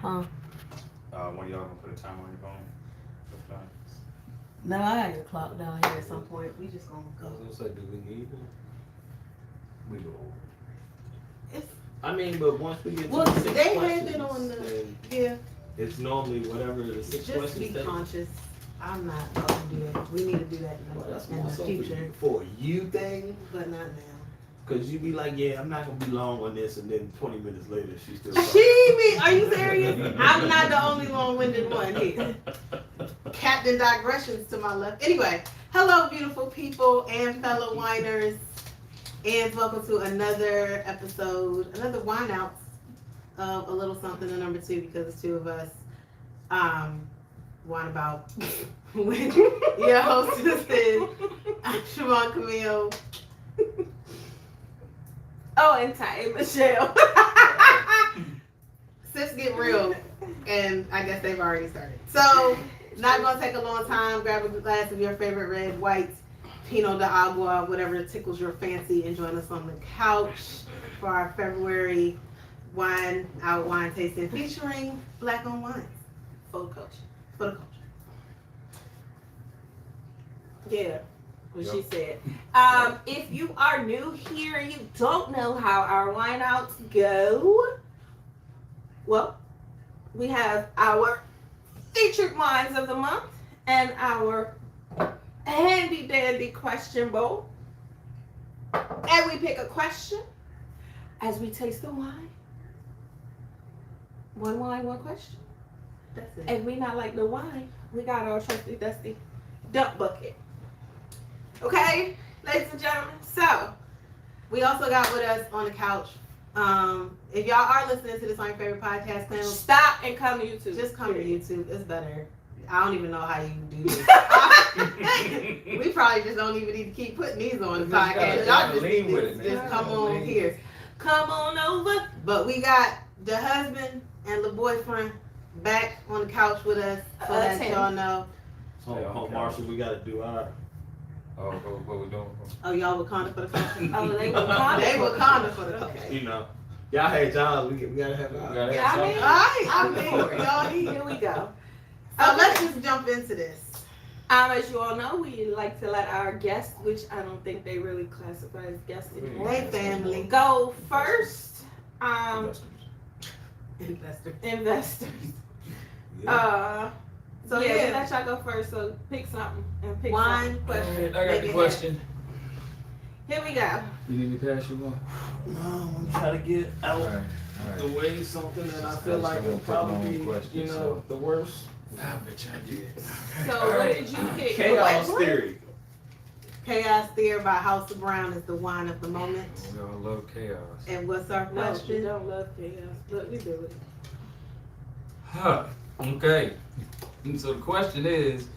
Huh? When y'all gonna put a time on your phone? No, I got your clock down here at some point. We just gonna I go. was gonna say, do we need it? We go over. It's, I mean, but once we get to well, the 6 they questions, had it on the. then Yeah. it's normally whatever the 6 Just questions be take. conscious. I'm not gonna do that. We need to do that Well, that's in more the so future, for you thing, but not now. because you be like, yeah, I'm not gonna be long on this, and then 20 minutes later, she's still She be? Are you serious? I'm not the only long-winded one here. Captain Digressions to my left. Anyway, hello, beautiful people and fellow winers, and welcome to another episode, another wine outs of a little something to number 2 because it's 2 of us. Wine about. With your hostess is Siobhan Camille. Oh, and Ty Michelle. Sis get real, and I guess they've already started. So, not gonna take a long time. Grab a glass of your favorite red, white, Pinot de Agua, whatever tickles your fancy, and join us on the couch for our February wine tasting featuring Black-owned wines for the culture. For the culture. Yeah. What she said. If you are new here and you don't know how our wine outs go, well, we have our featured wines of the month and our handy dandy question bowl. And we pick a question as we taste the wine. One wine, one question. That's it. And we not like the wine, we got our trusty dusty dump bucket. Okay, ladies and gentlemen. So, we also got with us on the couch. If y'all are listening to this on your favorite podcast channel, stop and come to YouTube. Just come to YouTube. It's better. I don't even know how you do this. We probably just don't even need to keep putting these on the podcast. Y'all just need to just come on here. Come on over. But we got the husband and the boyfriend back on the couch with us so that y'all know. Oh, Marshall, we gotta do our. Oh, what we doing? Oh, y'all Wakanda for the culture? Oh, they Wakanda. They Wakanda for the culture. You know, y'all had y'all. We gotta have our. Yeah, I mean, All right, y'all here we go. So let's just jump into this. As you all know, we like to let our guests, which I don't think they really classify as guests anymore, Hey, family. go first. Investors. Yeah. So we yeah, let y'all go first. So pick something and pick wine something. question. I got the question. Here we go. You need me to pass you one? No, I'm trying to get out Alright. the way something that I feel like will probably be, you know, the worst. I bet I did. So what did you pick? Chaos What? Theory. Chaos Theory by House of Brown is the wine of the moment. We all love chaos. And what's our No, you question? don't love chaos. Look, we do it. Huh. Okay. So the question is,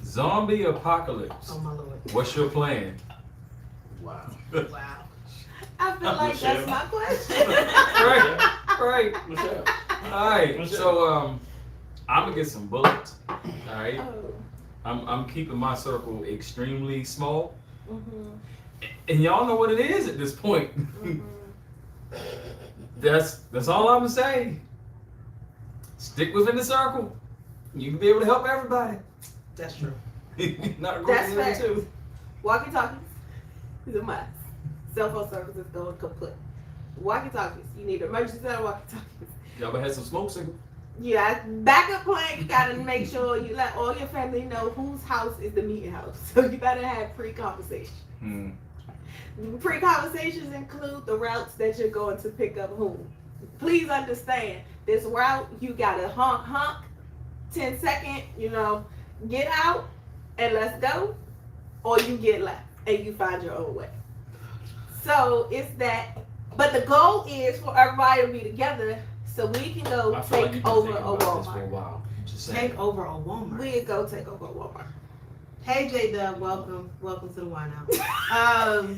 zombie apocalypse. Oh my lord! What's your plan? Wow. Wow. I feel like Michelle. that's my question. Right. Michelle. All right. So I'm gonna get some bullets. All right. Oh. I'm keeping my circle extremely small, Mhm. and y'all know what it is at this point. Mhm. That's all I'm gonna say. Stick within the circle. You can be able to help everybody. That's true. Not a That's group of fair. two. Walkie talkies is a must. Cell phone services going kaput. Walkie talkies. You need emergency center walkie talkies. Y'all better have some smoke signal. Yeah, backup plan. You gotta make sure you let all your family know whose house is the meeting house. So you better have pre-conversation. Pre-conversations include the routes that you're going to pick up whom. Please understand this route. You gotta honk, 10 second. Get out and let's go, or you get left and you find your own way. So it's that. But the goal is for everybody to be together so we can go I feel like take you've been over thinking a about this for a Walmart. while. Just saying. Take over a Walmart. We'll go take over a Walmart. Hey J Dub, welcome to the wine out.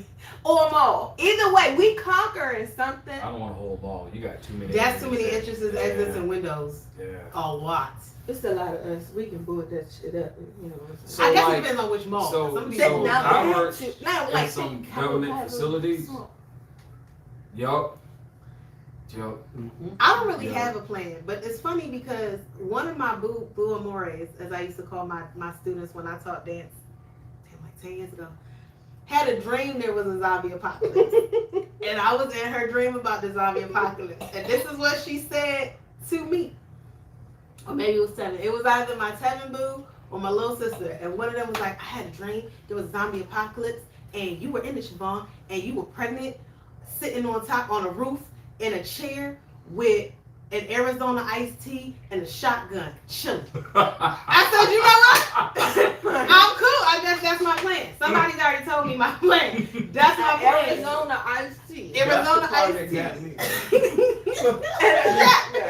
Or a mall. Either way, we conquering something. I don't want a whole ball. You got too many. That's too many entrances, exits, and Yeah. windows. Yeah. A lot. It's a lot of us. We can board that shit up. So, I guess like, it depends on which mall. so- Some of these so malls- I work now, in some government facilities. Y'all, Yo. I don't really have a plan, but it's funny because one of my boo amores, as I used to call my students when I taught dance, like 10 years ago, had a dream there was a zombie apocalypse. And I was in her dream about the zombie apocalypse. And this is what she said to me. Or maybe it was Tevin. It was either my Tevin boo or my little sister. And one of them was like, I had a dream there was a zombie apocalypse and you were in it, Siobhan, and you were pregnant, sitting on top on a roof in a chair with an Arizona iced tea and a shotgun chilling. I said, you know what? I'm cool. I guess that's my plan. Somebody's already told me my plan. That's my plan. Arizona iced tea. Arizona iced tea. Got me.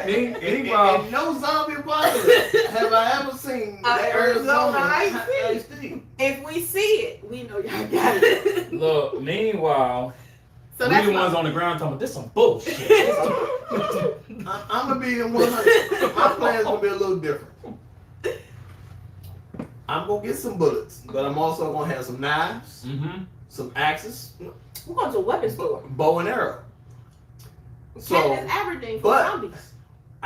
And And no zombie apocalypse have I ever seen Arizona iced iced tea. if we see it, we know y'all got it. Look, meanwhile, So we that's the my ones on the ground talking about this some bullshit. I'm gonna be in 100. My plan's gonna be a little different. I'm gonna get some bullets, but I'm also gonna have some knives, some axes, We're going to a weapons store. bow and arrow. So Katniss Aberdeen for but- zombies.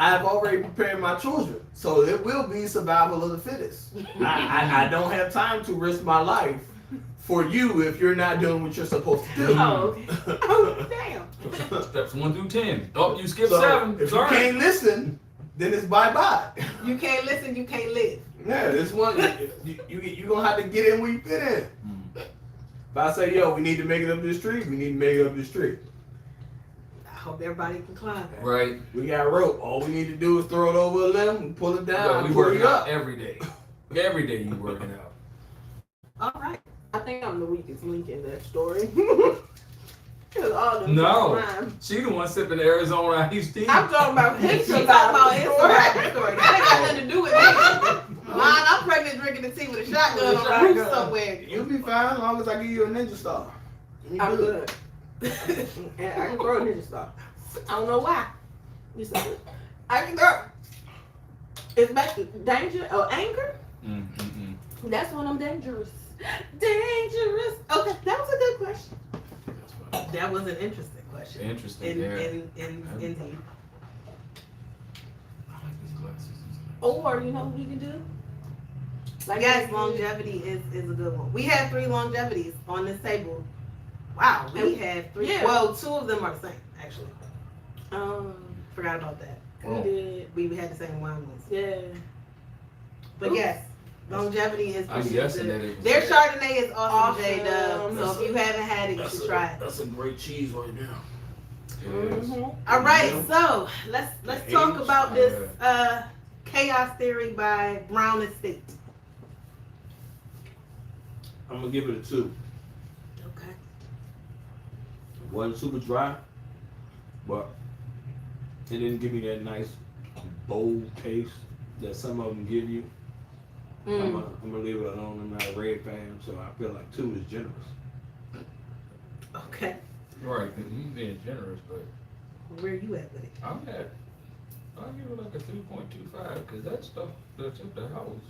I've already prepared my children, so it will be survival of the fittest. I don't have time to risk my life for you if you're not doing what you're supposed to do. Oh, damn. Steps 1 through 10. Oh, you skipped So 7. if Sorry. you can't listen, then it's bye-bye. You can't listen, you can't live. Yeah, this one, you're going to have to get in where you fit in. If I say, yo, we need to make it up this street, we need to make it up this street. I hope everybody can climb it. Right. We got rope. All we need to do is throw it over a limb and pull it down Yeah, we and pull working it out up. every day. Every day you working out. All right. I think I'm the weakest link in that story. Cause all them No. crime. She the one sipping Arizona iced tea. I'm talking about his She talking about his survival story. That ain't got nothing to do with me. Mine, I'm pregnant drinking the tea with a shotgun on the roof somewhere. You'll be fine as long as I give you a ninja star. You I'm good. good. And I can throw a ninja star. I don't know why. You said it. I can throw. It's back to danger or anger. That's when I'm dangerous. Dangerous. Okay, that was a good question. That was an interesting question. Interesting. Indeed. I like these glasses. Or you know what we can do? Yes, longevity is a good one. We have 3 longevities on this table. Wow, we have 3. Yeah. Well, 2 of them are the same, actually. Um, Forgot about that. Oh. we did. We had the same wine ones. Yeah. But yes, longevity is I'm pretty guessing good. that it was Their good. Chardonnay is awesome, Awesome. J-Dub. So if you haven't had it, you should try it. That's a great cheese right now. Yes. All right, so let's talk about this chaos theory by Brown Estate. I'm gonna give it a 2. Okay. It wasn't super dry, but it didn't give me that nice bold taste that some of them give you. I'm gonna leave it alone. I'm not a red fan, so I feel like 2 is generous. Okay. Right, because you being generous, but Where you at with it? I'll give it like a 3.25 because that stuff that's at the house.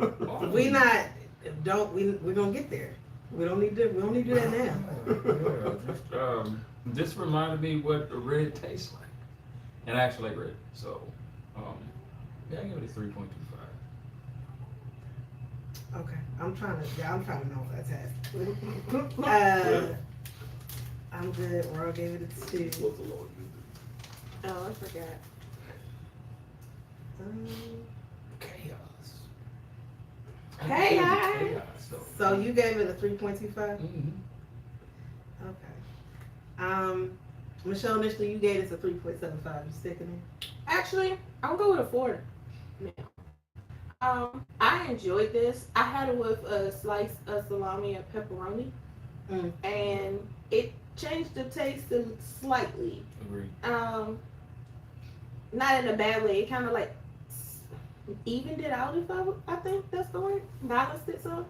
We're gonna get there. We don't need to do that now. This reminded me what the red tastes like, and I actually like red, so yeah, I give it a 3.25. Okay. I'm trying to know if that's happening. I'm good. Royal gave it a 2. What the Lord do. Oh, I forgot. Chaos. Hey, hi. Chaos, So you gave it a 3.25? Mhm. Okay. Michelle, initially you gave us a 3.75. You sticking in? Actually, I'm going with a 4 now. I enjoyed this. I had it with a slice of salami and pepperoni, and it changed the taste slightly. Agreed. Not in a bad way. It kind of like evened it out. I think that's the word. Balanced it some.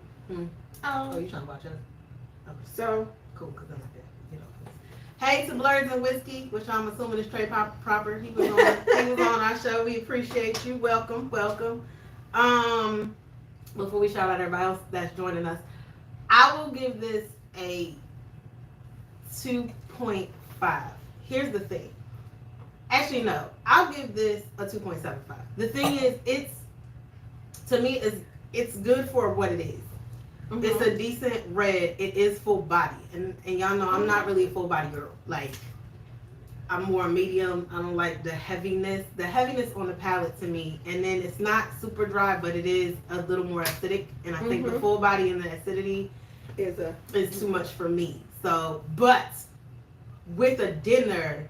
Oh, you trying to watch us? Okay. So Cool, because I'm like that. You know. Hey to Blurs and Whiskey, which I'm assuming is trade proper. He was on our show. We appreciate you. Welcome. Before we shout out everybody else that's joining us, I will give this a 2.5. Here's the thing. Actually, no. I'll give this a 2.75. The thing is, to me, it's good for what it is. Mm-hmm. It's a decent red. It is full body. And y'all know I'm not really a full body girl. Like, I'm more medium. I don't like the heaviness. The heaviness on the palate to me. And then it's not super dry, but it is a little more acidic. And I think the full body and the acidity is too much for me. So, but with a dinner,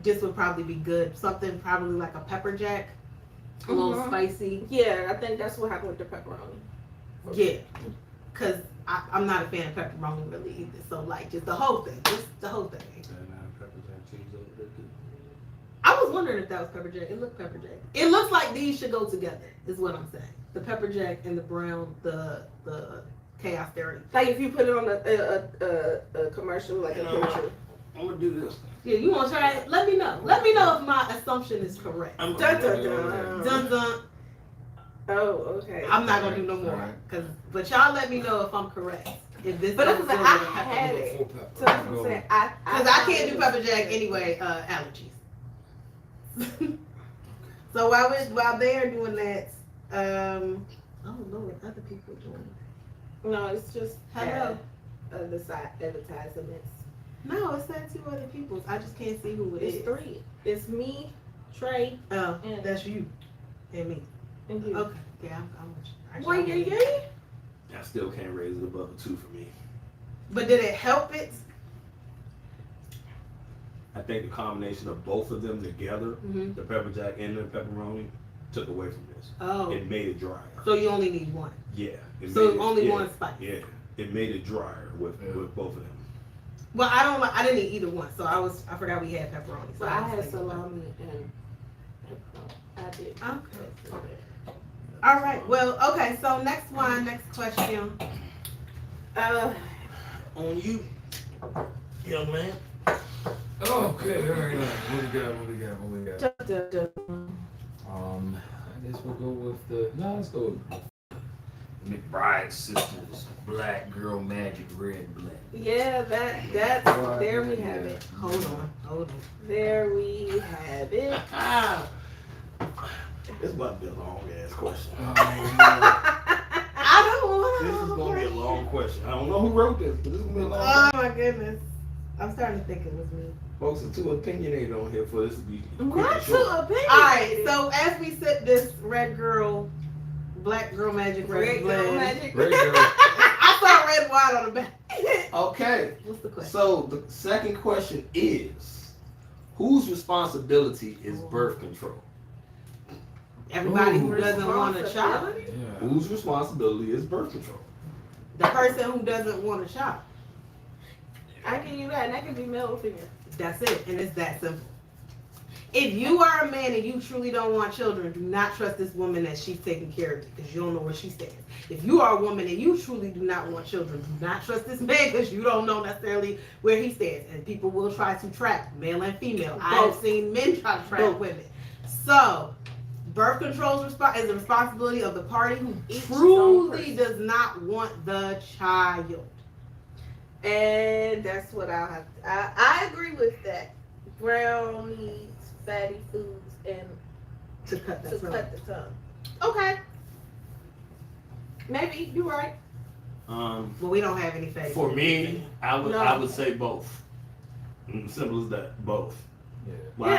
this would probably be good. Something probably like a pepper jack. A little spicy. Yeah, I think that's what happened with the pepperoni. Yeah. Because I'm not a fan of pepperoni really either. So, like, just the whole thing. Just the whole thing. I was wondering if that was pepper jack. It looked pepper jack. It looks like these should go together, is what I'm saying. The pepper jack and the brown, the chaos dairy. Like if you put it on a commercial, like a picture. I'm gonna do this. Yeah, you want to try it? Let me know. Let me know if my assumption is correct. Dun, dun, dun. Dun, dun. Oh, okay. I'm not gonna do no more, but y'all let me know if I'm correct. If this, but that's what I had it. So I'm saying because I can't do pepper jack anyway. Allergies. So while they are doing that, I don't know what other people are doing. No, it's just hello. The side advertisements. No, it said 2 other people. I just can't see who it is. It's 3. It's me, Trey. Oh, that's you and me. And you. Okay. Yeah, I'm Boy, yeah. I still can't raise it above a 2 for me. But did it help it? I think the combination of both of them together, the pepper jack and the pepperoni, took away from this. Oh. It made it drier. So you only need one. Yeah. Only one spice. Yeah. It made it drier with both of them. Well, I didn't eat either one, so I forgot we had pepperoni. So I had salami and I did. Okay. All right. Well, okay. So next question. On you, young man. Okay, all right. What we got? I guess we'll go with let's go with McBride Sisters Black Girl Magic Red Blend. Yeah, that's there we have it. Hold on. There we have it. This about to be a long ass question. I don't want This is gonna be a long question. I don't know who wrote this, but this is gonna be a long Oh my goodness. I'm starting to think it was me. Folks are too opinionated on here for this to be quick Not and too short. opinionated. Alright, so as we sip this Black Girl Magic Red Blend. Girl Magic. Red Girl. I saw red wine on the back. Okay. What's the question? So the second question is, whose responsibility is birth control? Everybody who doesn't want a child. Yeah. Whose responsibility is birth control? The person who doesn't want a child. I give you that, and that can be male or female. That's it, and it's that simple. If you are a man and you truly don't want children, do not trust this woman that she's taking care of you because you don't know where she stands. If you are a woman and you truly do not want children, do not trust this man because you don't know necessarily where he stands. And people will try to trap male and female. I have seen men try to trap women. So, birth control is the responsibility of the party who truly does not want the child. And that's what I'll have. I agree with that. Brown meats, fatty foods, and To cut the tongue. Okay. Maybe you're right. Well, we don't have any fatty. For foods. me, I would No. say both. Simple as that, both. Yeah. Why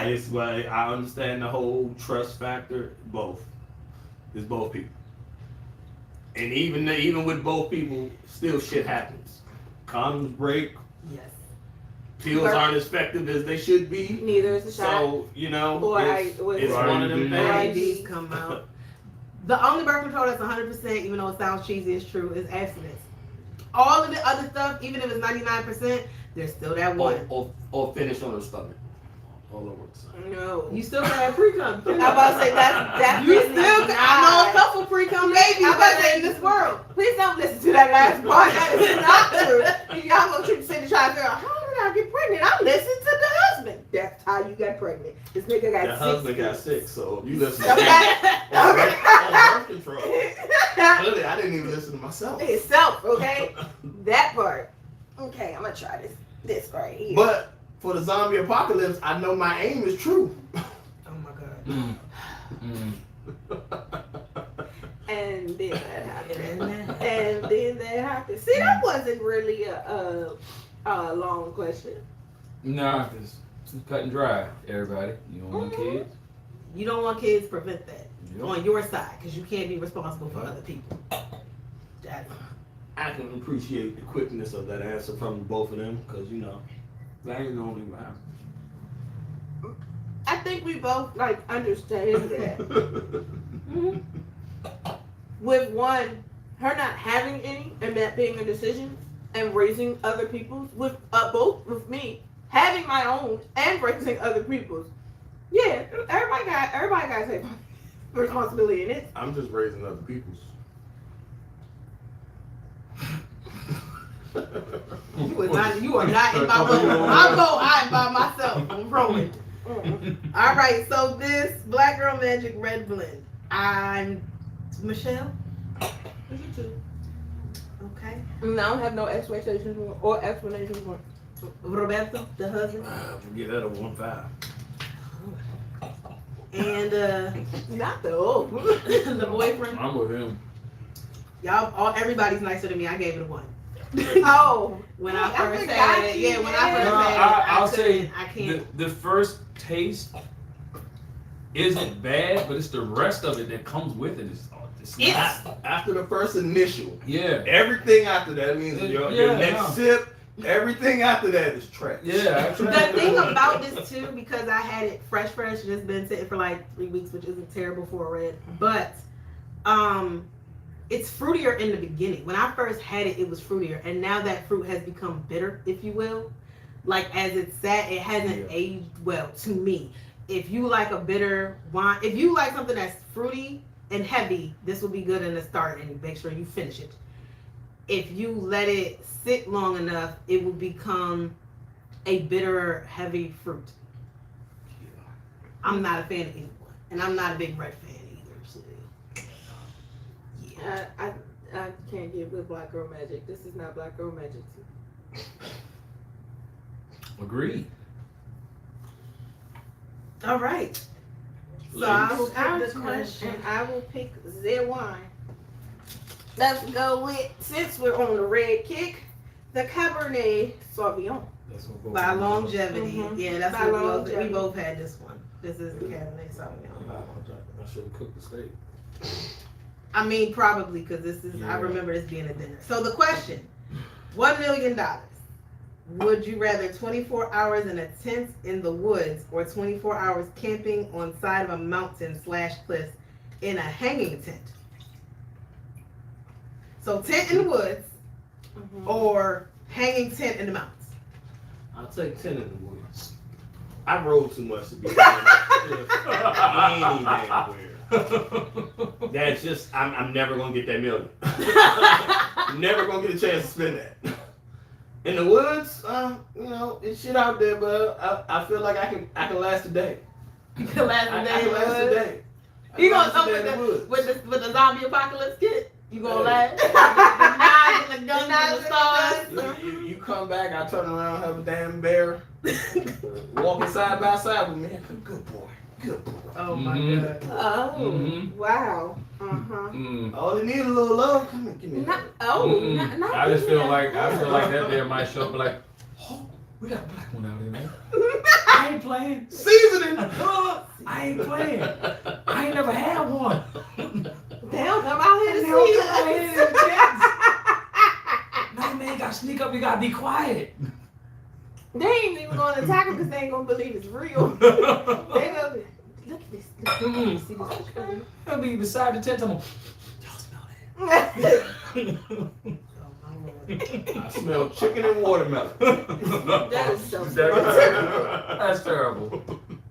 I understand the whole trust factor. Both. It's both people. And even with both people, still shit happens. Condoms break. Yes. Pills aren't as effective as they should be. Neither is a shot. So, Or it's one of them things. IUDs come out. The only birth control that's 100%, even though it sounds cheesy, is true, is abstinence. All of the other stuff, even if it's 99%, there's still that one. Or finish on the stomach. All over the side. No. You still can have pre-cum. I'm about to say that's You still can. I know a couple pre-cum babies out there in this world. Please don't listen to that last part. That is not true. Y'all gonna keep sitting trying to figure out how did I get pregnant? I'm listening to the husband. That's how you got pregnant. This nigga got That 6 husband got kids. sick, so you listen to Okay. on birth control. Clearly, I didn't even listen to myself. Itself, okay? That part. Okay, I'm gonna try this right here. But for the zombie apocalypse, I know my aim is true. Oh my God. And then that happened. And then that happened. See, that wasn't really a long question. Nah, it's cut and dry, everybody. You don't want kids? You don't want kids, prevent that. Yep. On your side, because you can't be responsible for other people. I can appreciate the quickness of that answer from both of them, because, you know, that ain't the only one. I think we both, like, understand that. Mm-hmm. With one, her not having any, and that being a decision, and raising other people's, with both with me, having my own, and raising other people's. Yeah, everybody got to take responsibility in it. I'm just raising other people's. You are not in my room. I'm going by myself. I'm rolling. All right, so this Black Girl Magic Red Blend. I'm Michelle. Who's you two? Okay. No, I don't have no expectations or explanations for it. Roberto, the husband. Get that a 1.5. And Not the old. the boyfriend. I'm with him. Everybody's nicer to me. I gave it a 1. Oh. When I first forgot had it, you yeah, when did. I first No, had it, I'll say I can't. the first taste isn't bad, but it's the rest of it that comes with it. It's not. After the first initial, Yeah. everything after that means your next sip, everything after that is trash. Yeah. The thing about this too, because I had it fresh, just been sitting for like 3 weeks, which isn't terrible for a red, but it's fruitier in the beginning. When I first had it, it was fruitier, and now that fruit has become bitter, if you will. Like as it's sat, it hasn't aged well to me. If you like a bitter wine, if you like something that's fruity and heavy, this will be good in the start, and make sure you finish it. If you let it sit long enough, it will become a bitter, heavy fruit. I'm not a fan of either one, and I'm not a big red fan either. So, yeah. I can't get with Black Girl Magic. This is not Black Girl Magic. Agreed. All right. So I will pick the question. And I will pick their wine. Let's go with, since we're on the red kick, the Cabernet Sauvignon. By longevity. Mhm. Yeah, that's By what longevity. we both had this one. This is the Cabernet Sauvignon. I should have cooked the steak. I mean, probably, because this is, I remember this being a dinner. So the question, $1 million. Would you rather 24 hours in a tent in the woods or 24 hours camping on side of a mountain / cliff in a hanging tent? So tent in the woods or hanging tent in the mountains? I'll take 10 in the woods. I rode too much to be anywhere. That's just, I'm never going to get that million. Never going to get a chance to spend that. In the woods, you know, it's shit out there, but I feel like I can last a day. You can last a day. I can last a day. You gonna come with the zombie apocalypse kit? You gonna last? The knives and the guns and the stars. You come back, I turn around, have a damn bear walking side by side with me. Good boy. Oh my God. Oh, wow. Oh, they need a little love. Come here, give me that. I just feel like that there might show up like, oh, we got a black one out here, man. I ain't playing. Seasoning. I ain't playing. I ain't never had one. They don't come out here to see us. No, man, gotta sneak up. You gotta be quiet. They ain't even going to attack them because they ain't going to believe it's real. They gonna be, look at this. See this? I'll be beside the tent. I'm like, y'all smell that? I smell chicken and watermelon. That is so That's terrible.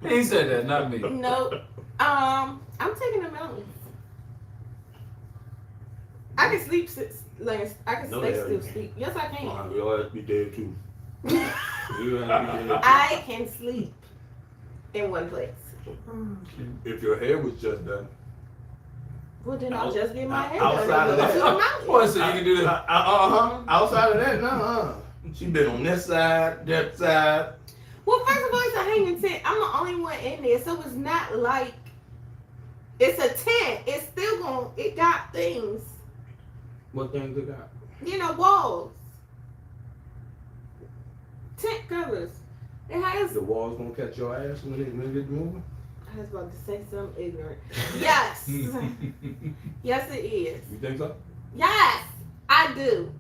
He said that, not me. No. I'm taking the mountains. I can sleep, I can still sleep. Yes, I can. You'll have to be dead too. You'll have to be dead. I can sleep in one place. If your hair was just done. Well, then I'll just get my hair outside of that. What, so you can do that? Outside of that, no. She been on this side, that side. Well, first of all, it's a hanging tent. I'm the only one in there, so it's not like it's a tent. It's still it got things. What things it got? You know, walls. Tent covers. It has. The walls gonna catch your ass when it moving? I was about to say something ignorant. Yes. Yes, it is. You think so? Yes, I do.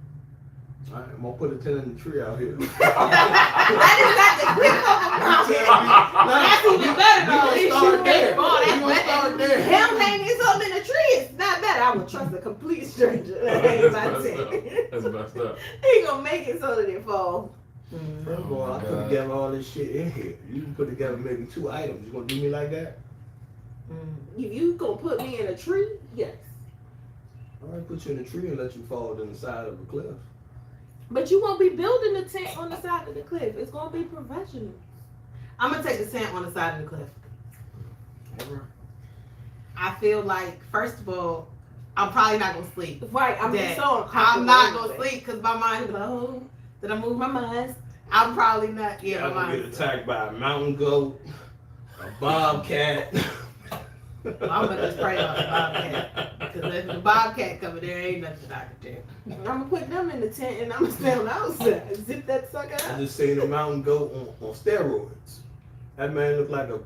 All right, I'm gonna put a tent in the tree out here. That is not the quick That's even better though. You gonna start there. Oh, You that's gonna start better. there. Him hanging something in the tree is not better. I would trust a complete stranger. That ain't my tent. That's messed up. He gonna make it so that it falls. First of all, I put together all this shit in here. You can put together maybe 2 items. You gonna do me like that? If you gonna put me in a tree, yes. All right, put you in a tree and let you fall down the side of a cliff. But you won't be building a tent on the side of the cliff. It's gonna be professional. I'm gonna take the tent on the side of the cliff. All right. I feel like, first of all, I'm probably not gonna sleep. Right, I'm not gonna sleep because my mind is like, oh, did I move my mind? I'm probably not. Yeah, I'm my gonna get mind. attacked by a mountain goat, a bobcat. I'm gonna just pray on the bobcat because if the bobcat coming, there ain't nothing I can do. I'm gonna put them in the tent and I'm gonna stay on the outside. Zip that sucker I up. just seen a mountain goat on steroids. That man looked like a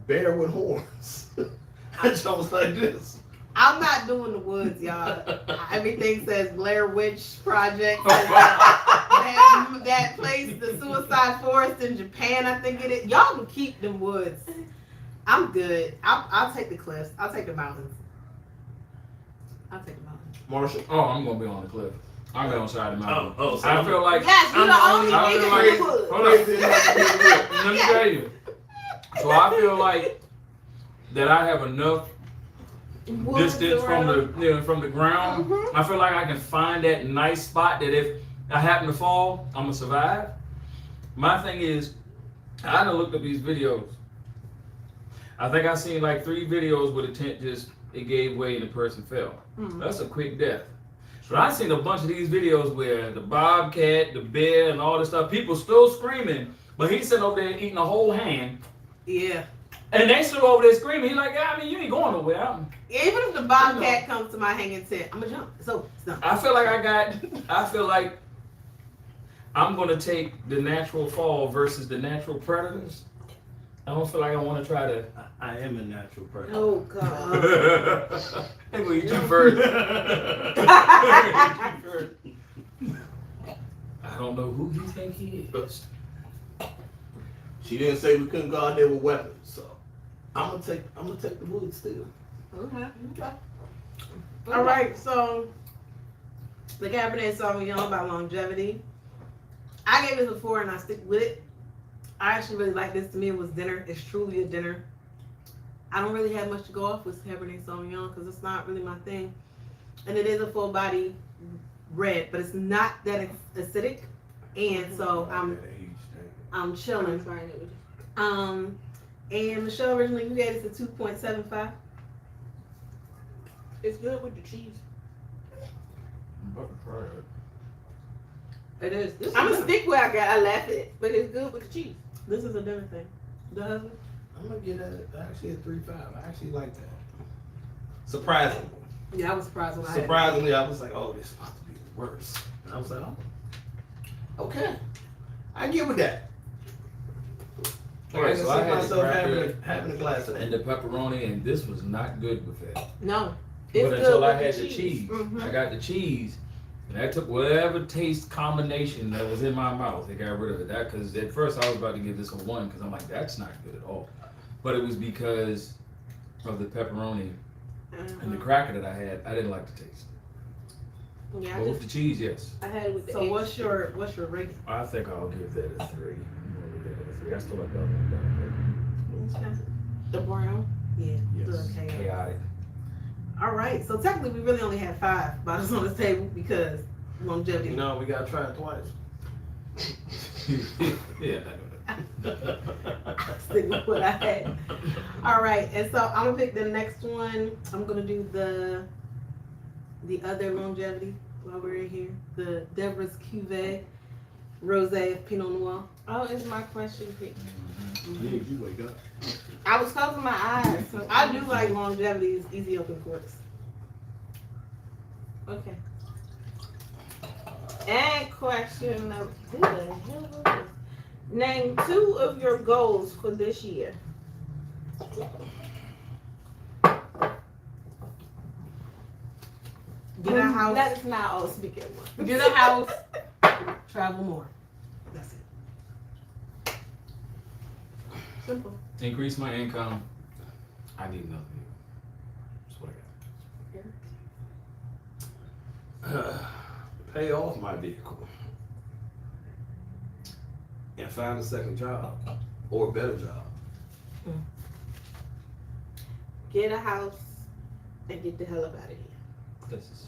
bear with horns. I was like this. I'm not doing the woods, y'all. Everything says Blair Witch Project. that place, the Suicide Forest in Japan, I think it is. Y'all can keep them woods. I'm good. I'll take the cliffs. I'll take the mountains. I'll take the mountains. Marshall. Oh, I'm gonna be on the cliff. I'm on the side of the mountain. Oh, so I feel like Yes, you're I'm the only I feel nigga in the like woods. hold on. Let me tell you. So I feel like that I have enough Woods distance around. from the ground. Mhm. I feel like I can find that nice spot that if I happen to fall, I'm gonna survive. My thing is, I done looked up these videos. I think I seen like 3 videos where the tent it gave way and the person fell. Mhm. That's a quick death. But I seen a bunch of these videos where the bobcat, the bear, and all this stuff, people still screaming, but he's sitting over there eating a whole hand. Yeah. And they still over there screaming. He like, yeah, I mean, you ain't going nowhere. Even if the bobcat comes to my hanging tent, I'm gonna jump. So it's done. I feel like I'm gonna take the natural fall versus the natural predators. I don't feel like I want to try to. I am a natural person. Oh God. Hey, will you jump first? I don't know who you think he is. She didn't say we couldn't go out there with weapons, so I'm gonna take the wood still. Okay. All right. So the Cabernet Sauvignon by longevity. I gave it a 4 and I stick with it. I actually really like this. To me, it was dinner. It's truly a dinner. I don't really have much to go off with Cabernet Sauvignon because it's not really my thing. And it is a full body red, but it's not that acidic. And so I'm chilling. And Michelle, originally you gave it a 2.75. It's good with the cheese. I'm about to try it. It is. This I'm is gonna stick where I left it, but it's good with the cheese. This is a dinner thing. The husband? I'm gonna get it actually a 3.5. I actually like that. Surprisingly. Yeah, I was surprised when I had it. Surprisingly, I was like, oh, this is about to be the worst. And I was like, oh, okay. I get with that. All right, so I had myself having a glass of and that. the pepperoni, and this was not good with that. No. It's But good until I with had the the cheese, Mhm. I got the cheese, and I took whatever taste combination that was in my mouth. I got rid of it. That because at first I was about to give this a 1 because I'm like, that's not good at all. But it was because of the pepperoni and the cracker that I had. I didn't like the taste. Yeah, But with the cheese, yes. I had it with the So eggs. what's your rating? I think I'll give that a 3. I still like that. The brown? Yeah. Yes. Okay. Chaotic. All right. So technically, we really only had 5 bottles on this table because longevity. No, we gotta try it twice. Yeah. Stick with what I had. All right, and so I'm gonna pick the next one. I'm gonna do the other longevity while we're in here. The Debra's Cuvée Rosé of Pinot Noir. Oh, it's my question. Yeah, you wake up. I was closing my eyes. So I do like longevity is easy open course. Okay. And question of who the hell was this? Name 2 of your goals for this year. Get a house. Let us not all speak at once. Get a house. Travel more. That's it. Simple. Increase my income. I need another vehicle. That's what I got. Pay off my vehicle. And find a second job. Or a better job. Get a house and get the hell up out of here. This is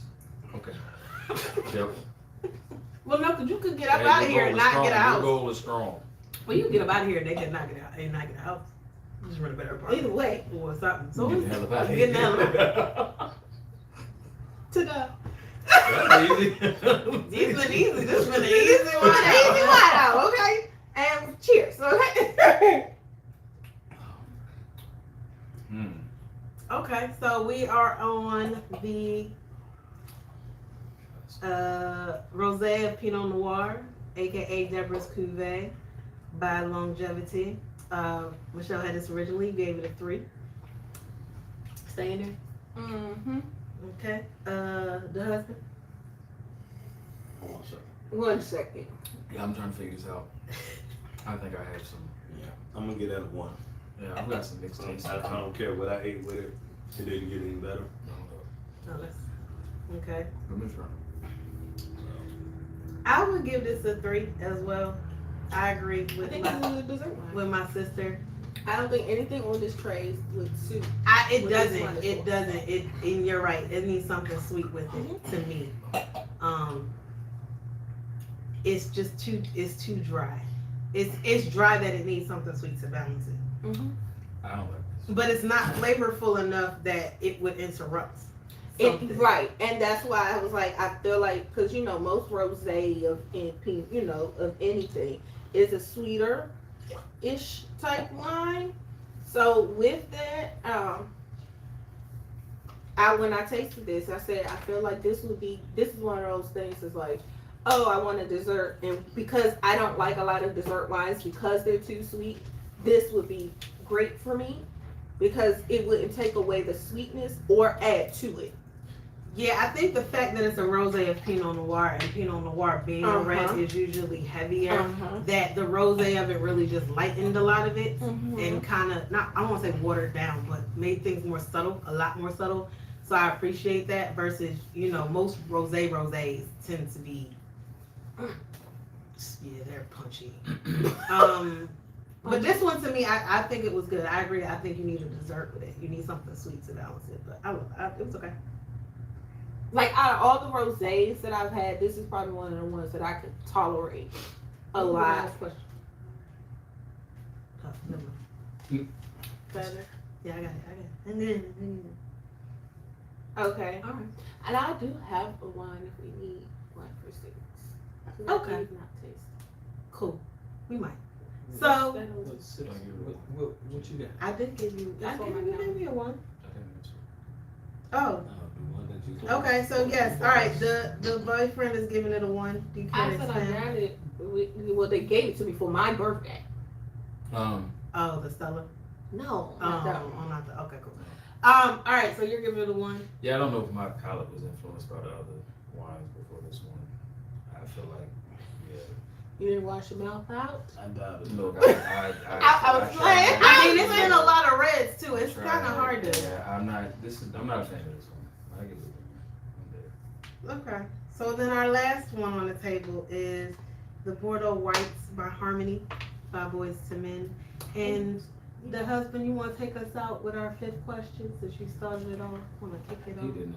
okay. Yep. Well, no, because you could get up Hey, out of your here and goal is not strong. get a Your house. goal is strong. Well, you can get up out of here, they can not get out and not get a house. Just rent a better apartment. Either way, Or something. So Get the hell up out of getting the hell here. out. to the That's easy. These been easy. This been an easy easy one. one out, okay? And cheers, okay? Okay, so we are on the Rosé of Pinot Noir, aka Debra's Cuvée by Longevity. Michelle had this originally, gave it a 3. Stay in there. Mm-hmm. Okay. The husband. 1 second. Yeah, I'm trying to figure this out. I think I have some. Yeah, I'm gonna get that a 1. Yeah, I've got some mixed tastes. I don't care what I ate with it. It didn't get any better. Oh, that's okay. Let me try. I would give this a 3 as well. I agree I with think it's my a dessert wine. with my sister. I don't think anything on this tray would suit. It With this doesn't. one as It well. doesn't. And you're right. It needs something sweet with it to me. It's just too. It's too dry. It's dry that it needs something sweet to balance it. Mm-hmm. I don't like this. But it's not flavorful enough that it would interrupt something. Right, and that's why I was like, I feel like, because you know, most rosé of of anything is a sweeter ish type wine. So with that, when I tasted this, I said I feel like this is one of those things is like, oh, I want a dessert, and because I don't like a lot of dessert wines because they're too sweet, this would be great for me because it wouldn't take away the sweetness or add to it. Yeah, I think the fact that it's a rosé of Pinot Noir and Pinot Noir being a red is usually heavier. That the rosé of it really just lightened a lot of it and kind of I don't want to say watered down, but made things more subtle, a lot more subtle. So I appreciate that versus most rosés tend to be they're punchy. But this one to me, I think it was good. I agree. I think you need a dessert with it. You need something sweet to balance it. But it was okay. Like out of all the rosés that I've had, this is probably one of the ones that I could tolerate a lot. Oh, never mind. Better. Yeah, I got it. Okay. All right. And I do have a wine if we need one for 6. Okay. Not taste. Cool. We might. So Let's sit on you. What you got? I did give you. That's I what gave my you maybe a 1. I think that's Oh. The one that you Okay. So yes. All right. The boyfriend is giving it a 1. Do you I care to said I expand? got it. Well, they gave it to me for my birthday. Oh, the Stella. No, Oh, not that one. not the. Okay, cool. All right. So you're giving it a 1. Yeah, I don't know if my palate was influenced by the other wines before this one. I feel like, You didn't wash your mouth out? I doubt it. look, I was tried playing. my I mean, it's been a lot of reds too. It's Tried kind of it. hard to. Yeah, I'm not a fan of this one. I give it a 1. Okay. So then our last one on the table is the Bordeaux Whites by Harmony by Boys to Men. And the husband, you want to take us out with our 5th question since you started it off? Want to kick it He off? didn't.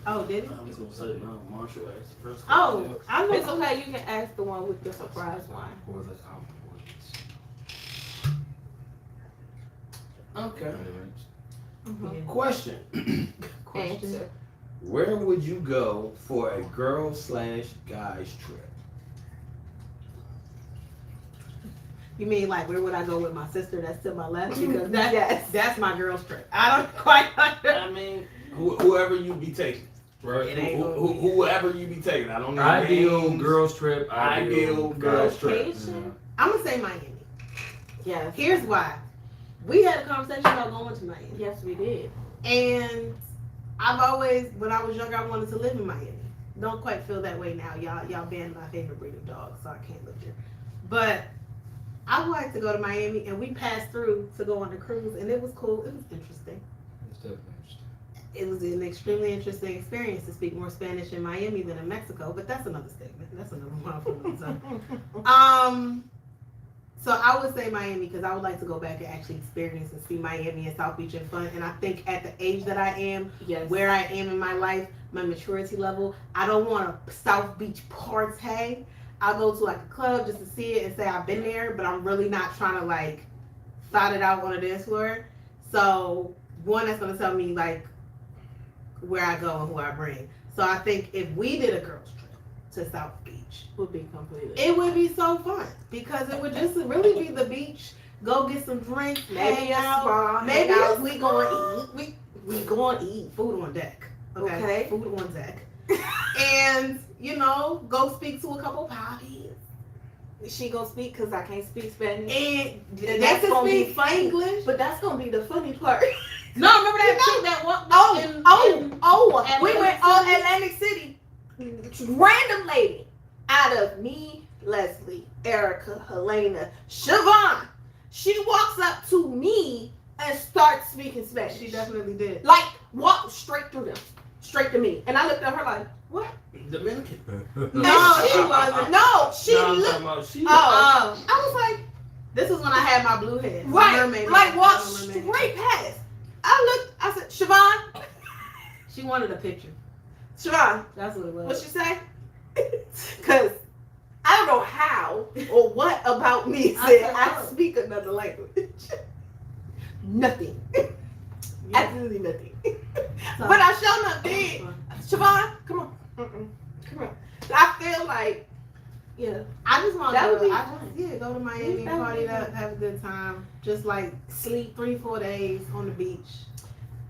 Oh, did he? I was gonna say no. Marshall asked the first Oh, question. I know. It's okay. You can ask the one with the surprise wine. Or the outwards. Okay. Yeah. Question. Answer. Where would you go for a girl/guys trip? You mean like where would I go with my sister that's to my left? Because Yes. that's my girl's trip. I don't quite I mean, whoever you be taking. Right. It ain't gonna be- Whoever you be taking. I don't know. Ideal names. girls trip. Ideal girls trip. Vacation? I'm gonna say Miami. Yes. Here's why. We had a conversation about going to Miami. Yes, we did. And I've always, when I was younger, I wanted to live in Miami. Don't quite feel that way now. Y'all banned my favorite breed of dogs, so I can't live there. But I wanted to go to Miami, and we passed through to go on the cruise, and it was cool. It was interesting. It's definitely interesting. It was an extremely interesting experience to speak more Spanish in Miami than in Mexico, but that's another statement. That's another one for another time. So I would say Miami because I would like to go back and actually experience and see Miami and South Beach and fun. And I think at the age that I am, Yes. where I am in my life, my maturity level, I don't want a South Beach party. I'll go to like a club just to see it and say I've been there, but I'm really not trying to like thought it out on a dance floor. So one that's gonna tell me like where I go and who I bring. So I think if we did a girls trip to South Beach, would be completely. it would be so fun because it would just really be the beach. Go get some drinks, Maybe hang a out. spa, Maybe hang out. we gonna eat. We going to eat. Food on deck. Okay. Food on deck. And go speak to a couple parties. She gonna speak because I can't speak Spanish. And they That's can gonna be speak funny. English. But that's gonna be the funny part. No, remember that chick that walked in We went City? on Atlantic City. Random lady out of me, Leslie, Erica, Helena, Siobhan. She walks up to me and starts speaking Spanish. She definitely did. Like walked straight through them, straight to me, and I looked at her like, what? Dominican. No, she wasn't. No, she No, I'm looked. talking about she. I was like, this is when I had my blue head. My Right, mermaid like head. walked My mermaid head. straight past. I looked. I said, Siobhan, She wanted a picture. Siobhan, That's what it was. what she say? Cause I don't know how or what about me I said said, I oh. speak another language. Nothing. Absolutely nothing. So- But I sure enough did. Siobhan, come on. Come on. I feel like, yeah, I just want That would to be go to Miami, That would party be up, fun. have a good time. Just like sleep 3-4 days on the beach.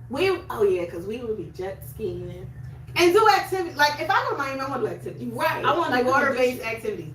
because we would be jet skiing. And do activities. Like if I go to Miami, I want to do activities. Right. I want Like water-based activities.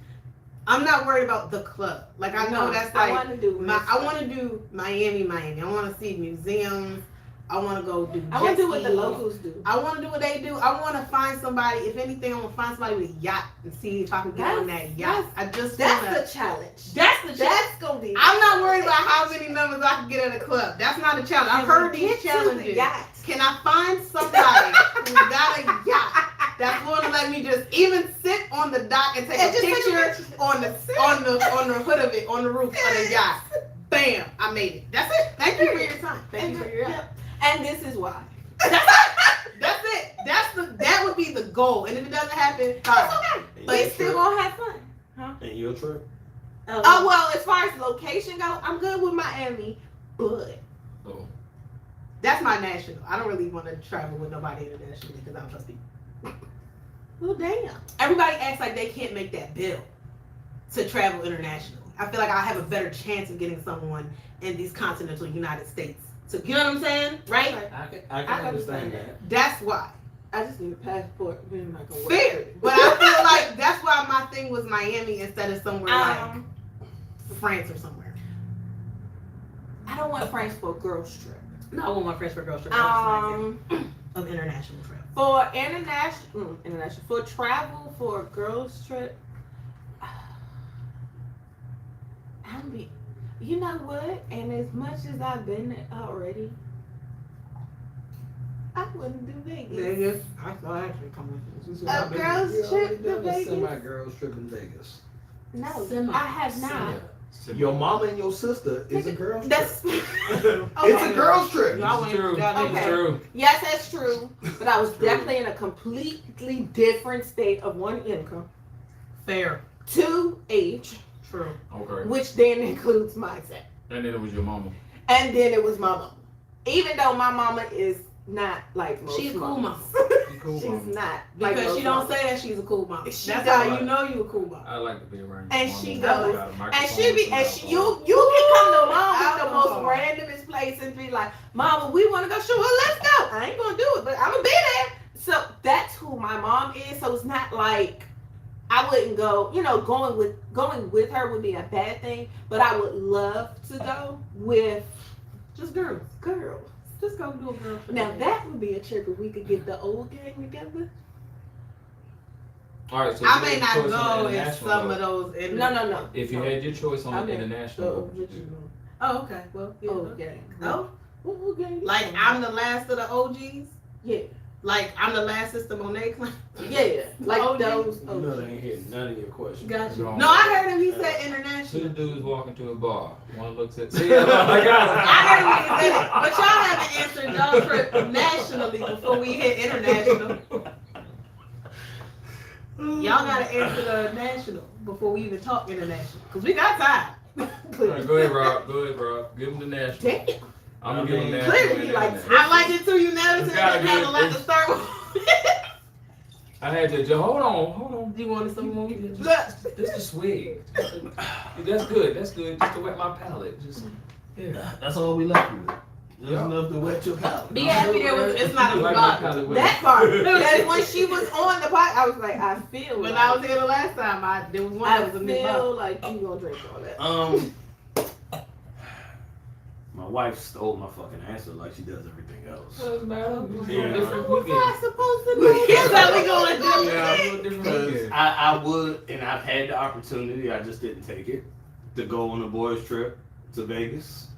I'm not worried about the club. Like I know that's I like want to do. I want to do Miami. I want to see museums. I want to go do. I want to jet do what the skiing. locals do. I want to do what they do. I want to find somebody. If anything, I want to find somebody with a yacht and see if I can get on that yacht. I just That's wanna, the challenge. that's the challenge. That's gonna be. I'm not worried about how many numbers I can get at a club. That's not a challenge. I've heard these challenges. Can I find somebody who got a yacht that's going to let me just even sit on the dock and take a picture on the hood of it, on the roof of the yacht? Bam! I made it. That's it. Thank you for your time. Thank you for your help. And this is why. That's it. That would be the goal. And if it doesn't happen, fine. It's okay. And But your it's still trip? gonna have fun. And your trip? Oh well, as far as location go, I'm good with Miami, but Oh. That's my national. I don't really want to travel with nobody internationally because I don't trust people. Well, damn. Everybody acts like they can't make that bill to travel internationally. I feel like I have a better chance of getting someone in these continental United States. So you know what I'm saying, right? I can understand that. That's why. I just need a passport. We're not gonna work. Fair, but I feel like that's why my thing was Miami instead of somewhere like France or somewhere. I don't want France for a girls trip. No, I want my friends for girls trip. Um, Of international trip. for international for travel for a girls trip. You know what? And as much as I've been there already, I wouldn't do Vegas. Vegas. I thought actually coming. A girls trip to Vegas? Semi-girls trip in Vegas. No, Semi. I have not. Your mama and your sister is a girls trip. That's It's a girls trip. Y'all It's went true. down there. It's Okay. true. Yes, that's true. But I was True. definitely in a completely different state of one, income, Fair. 2, age, True. Okay. which then includes mindset. And then it was your mama. And then it was my mama. Even though my mama is not like most She's a cool mamas. mama. You cool, She's mama. not. Because most she don't moms. say that she's a cool mom. She That's don't. how you know you a cool mom. I like to be around. And your she mama. goes- Got a And microphone she be, with and some she, you alcohol. can come to mom with the most Alcohol. randomest place and be like, Mama, we want to go. Sure, well, let's go. I ain't gonna do it, but I'm gonna be there. So that's who my mom is. So it's not like I wouldn't go. You know, going with her would be a bad thing, but I would love to go with Just girls. girls. Just go do a girl. Now that would be a trip if we could get the old gang together. All right, so I you may had not your choice on go the in international, some though. of those. No. If you had your choice on I the mean, international, Oh, okay. Well, yeah. old gang. Oh, What gang? like I'm the last of the OGs. Yeah. Like I'm the last Sister Monet clan. Yeah. Like OG. those. You know they ain't hitting none of your questions. Gotcha. No. No, I heard him. He said two international. dudes walking to a bar. One looks at. See, I got it. I heard him say that, but y'all haven't answered y'all trip nationally before we hit international. Y'all gotta answer the national before we even talk international, cause we got time. All right, go ahead, Rob. Give him the national. Damn. I'm gonna give him national. Clearly, and like, international. I like it too. You never said Gotta you had a be- lot to start with. I had to. Hold on. You wanted some more? Just the swig. That's good. Just to wet my palate. Just yeah. That's all we left with. Just Yeah. enough to wet your palate. Be happy there was. It's not a Like my bottle. palate wet. That part. That's when she was on the pot. I was like, I feel. When like, I was here the last time, there was one I that was a new feel bottle. like you gonna drink all that. My wife stole my fucking answer like she does everything else. Yeah. Different What was I weekend. supposed to do? Guess how we gonna do Yeah, it? I'm doing different Because weekend. I would, and I've had the opportunity, I just didn't take it, to go on a boys' trip to Vegas.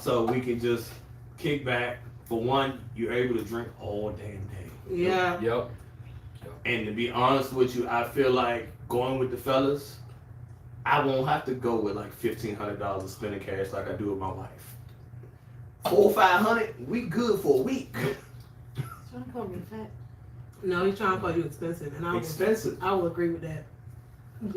So we can just kick back. For one, you're able to drink all damn day. Yeah. Yep. And to be honest with you, I feel like going with the fellas, I won't have to go with like $1,500 of spending cash like I do with my wife. $400 or $500, we good for a week. Trying to call me fat. No, he's trying to call you expensive, and Expensive. I will agree with that.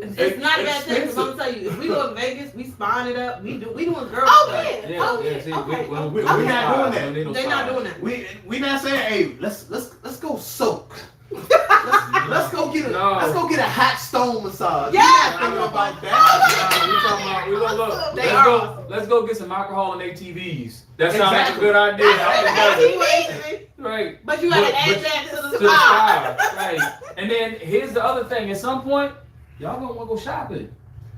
It's not a bad thing, because I'm gonna tell you, if we go to Vegas, we spawn it up, we doing girl Oh stuff. yeah. Yeah, Oh yeah. yeah. See, Okay. we Okay. not doing that. They're not doing that. We not saying, hey, let's go soak. Let's go get a hot stone massage. Yeah, We're not thinking about that. We gonna look. They Let's go get some alcohol in ATVs. That sounds like a Exactly. good idea. That's Right. But you gotta But- add but- that to To the the spot. side. Right. And then here's the other thing. At some point, y'all gonna wanna go shopping.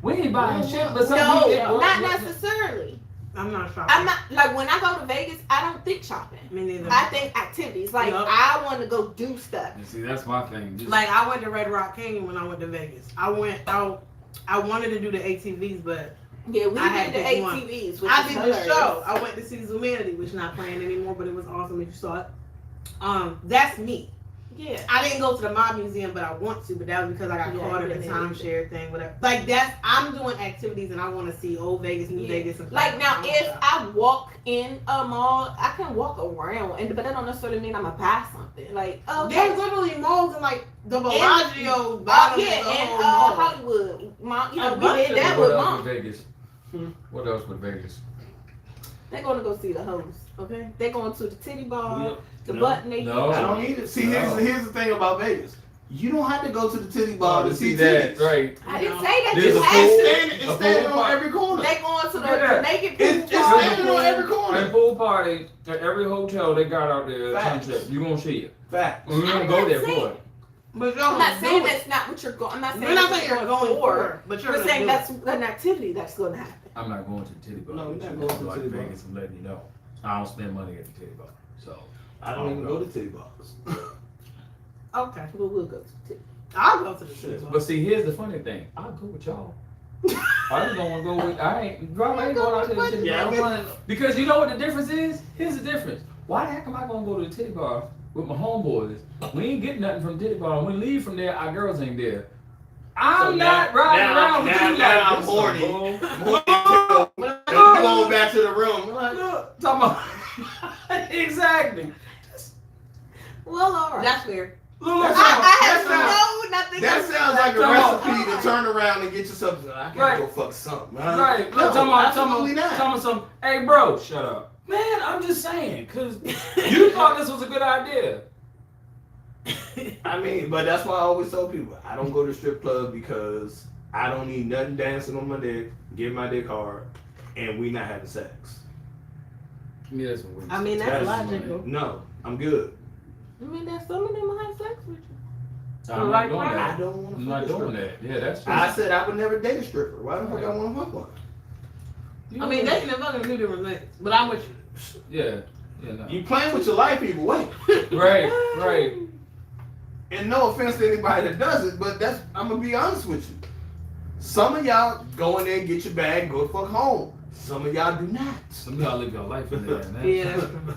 We ain't buying shit, but some No, weekend- not necessarily. I'm not shopping. I'm not like when I go to Vegas, I don't think shopping. Me neither. I think activities. Like Yup. I want to go do stuff. You see, that's my thing. Just, Like I went to Red Rock Canyon when I went to Vegas. I went out. I wanted to do the ATVs, but Yeah, we I had did the picked one. ATVs. Which I is did the hilarious. show. I went to see Zumanity, which is not playing anymore, but it was awesome if you saw it. That's me. Yeah. I didn't go to the mob museum, but I want to. But that was because I got Yeah, caught in yeah, the yeah. timeshare thing, whatever. Like I'm doing activities, and I want to see old Vegas, New Yeah. Vegas, and Like now, I'm if shopping. I walk in a mall, I can walk around, but that don't necessarily mean I'm gonna buy something. Like, There's literally malls in like the And- Bellagio, bottom yeah, of the and whole mall. Hollywood, Mom, you know, A we bunch did of that what with else Mom. with Vegas? What else with Vegas? They're gonna go see the hoes. Okay, they're going to the titty bar, the No. butt naked. No. I don't need it. See, No. here's the thing about Vegas. You don't have to go to the titty bar to see that, titties. right? I didn't say that. There's You a have pool. to. It's A standing pool on party. every corner. They going to Yeah. the naked It's pool. standing on every corner. And pool party at every hotel they got out there. Facts. Sunset. You gonna see it. Fact. We don't I'm go not there saying- for it. But y'all I'm not gonna saying do it. that's not what you're going. I'm not saying We're not that's saying what you're you're going for. for, but you're We're gonna saying do that's it. an activity that's going to happen. I'm not going to the titty bar. No, we're but not you going know, to the like titty bar. Vegas. I'm letting you know. I don't spend money at the titty bar. So I don't even go to titty bars. Okay, We'll go to the titty. I'll go to the city. but see, here's the funny thing. I'll go with y'all. I just don't want to go with. I ain't going out to the titty Yeah, I bar. don't want Because you know what the difference is? Here's the difference. Why the heck am I gonna go to the titty bar with my homeboys? We ain't getting nothing from the titty bar. When we leave from there, our girls ain't there. I'm So not now- riding now- around with now- you now like I'm this, horny. bull. Going back to the room. I'm like, Look, talking about exactly. Well, all right. That's fair. Look, I have That no nothing. that sounds like a Come on. recipe to turn around and get yourself. I gotta Right. go fuck something. Right. No, Talking absolutely not. about some. Hey, bro, shut up. Man, I'm just saying, cause you thought this was a good idea. I mean, but that's why I always tell people I don't go to strip club because I don't need nothing dancing on my dick, get my dick hard, and we not having sex. Yeah, that's what I mean, that's logical. No, I'm good. I mean, there's some of them will have sex with you. I'm Like, not doing I that. don't want to I'm not doing that. Yeah, that's I just. said I would never date a stripper. Why the fuck I want to fuck one? I mean, dating and fucking are two different things. But I'm with you. Yeah. Yeah, no. You playing with your life either way. Right, right. And no offense to anybody that does it, but I'm gonna be honest with you. Some of y'all go in there, get your bag, go the fuck home. Some of y'all do not. Some of y'all live your life in there, man. Yeah, that's true.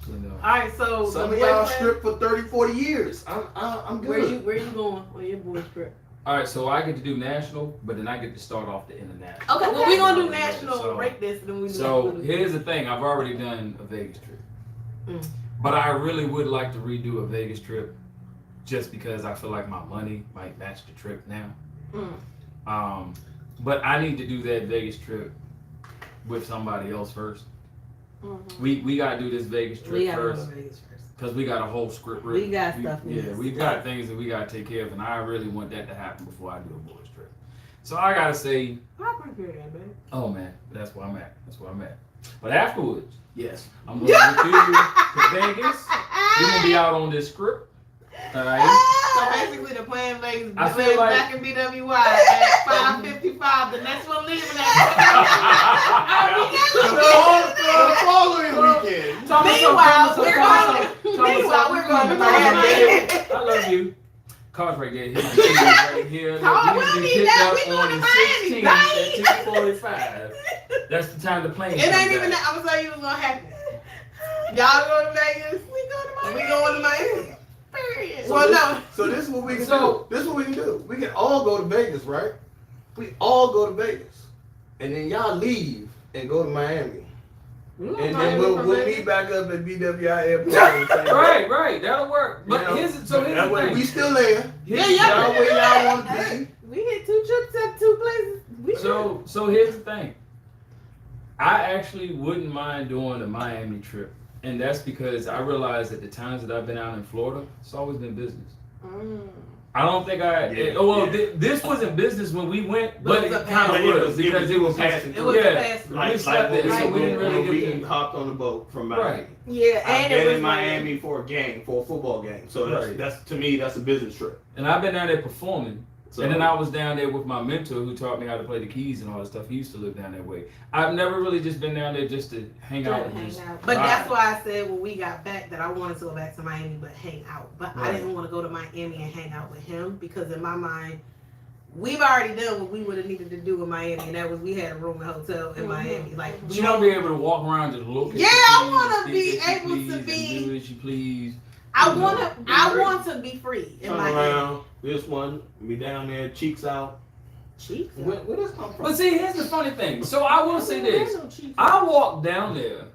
You know. All right, so Some the of y'all boyfriend- strip for 30, 40 years. I'm good. Where you going on your boy trip? All right, so I get to do national, but then I get to start off the international. Okay, well, we're going to do Yeah, national, so- break this, and then we do So national. here's the thing: I've already done a Vegas trip, Mm. but I really would like to redo a Vegas trip, just because I feel like my money might match the trip now. But I need to do that Vegas trip with somebody else first. Mhm. We gotta do this Vegas We trip gotta go to first Vegas first. because we got a whole script. We got stuff we Yeah, need to we do. got things that we gotta take care of, and I really want that to happen before I do a boys trip. So I gotta say, I'll prepare that, baby. oh man, that's where I'm at. That's where I'm at. But afterwards, Yes. I'm going to Vegas. We're gonna be out on this script. All right. So basically, the plan lays I feel like- back in BWI at 5:55. The next one leaving at. The following weekend. Meanwhile, we're going to Miami. I love you. Car's right there. Here's the keys right here. Carl, We we can need pick that. up We going on to the Miami, 16th right? at 2:45. That's the time the plane It comes ain't even back. that. I'm gonna tell you what's gonna happen. Y'all go to Vegas. We going to Miami. Period. Well, no. So this is what we can So- do. This is what we can do. We can all go to Vegas, right? We all go to Vegas, and then y'all leave and go to Miami, and then we'll meet back up at BWI airport. Right. That'll work. But You know, here's that the way thing. we still there. Here's- Y'all where y'all want to be. We hit 2 trips at 2 places. We So here's the thing. I actually wouldn't mind doing a Miami trip, and that's because I realized that the times that I've been out in Florida, it's always been business. I don't think this wasn't business when we went, but it kind of was because it was passing. It was yeah. passing. We slept there, so we didn't really get we hopped on the boat from Miami. Right. Yeah, I've and it been was in Miami for a football game. So Right. that's to me that's a business trip. And I've been down there performing. So, And then I was down there with my mentor who taught me how to play the keys and all that stuff. He used to live down that way. I've never really just been down there just to hang out and just But vibe. that's why I said when we got back that I wanted to go back to Miami but hang out. But I Right. didn't want to go to Miami and hang out with him because in my mind, we've already done what we would have needed to do in Miami, and that was we had a room and hotel in Miami. Like But we you want to be able to walk around just look at Yeah, the I keys, wanna think be that you able to please, and be- do as you please. I You want know, to. I want to be free in turn Miami. around. This one, be down there, cheeks out. Cheeks. Where does come from? But see, here's the funny thing. So I will say this. I walked down there,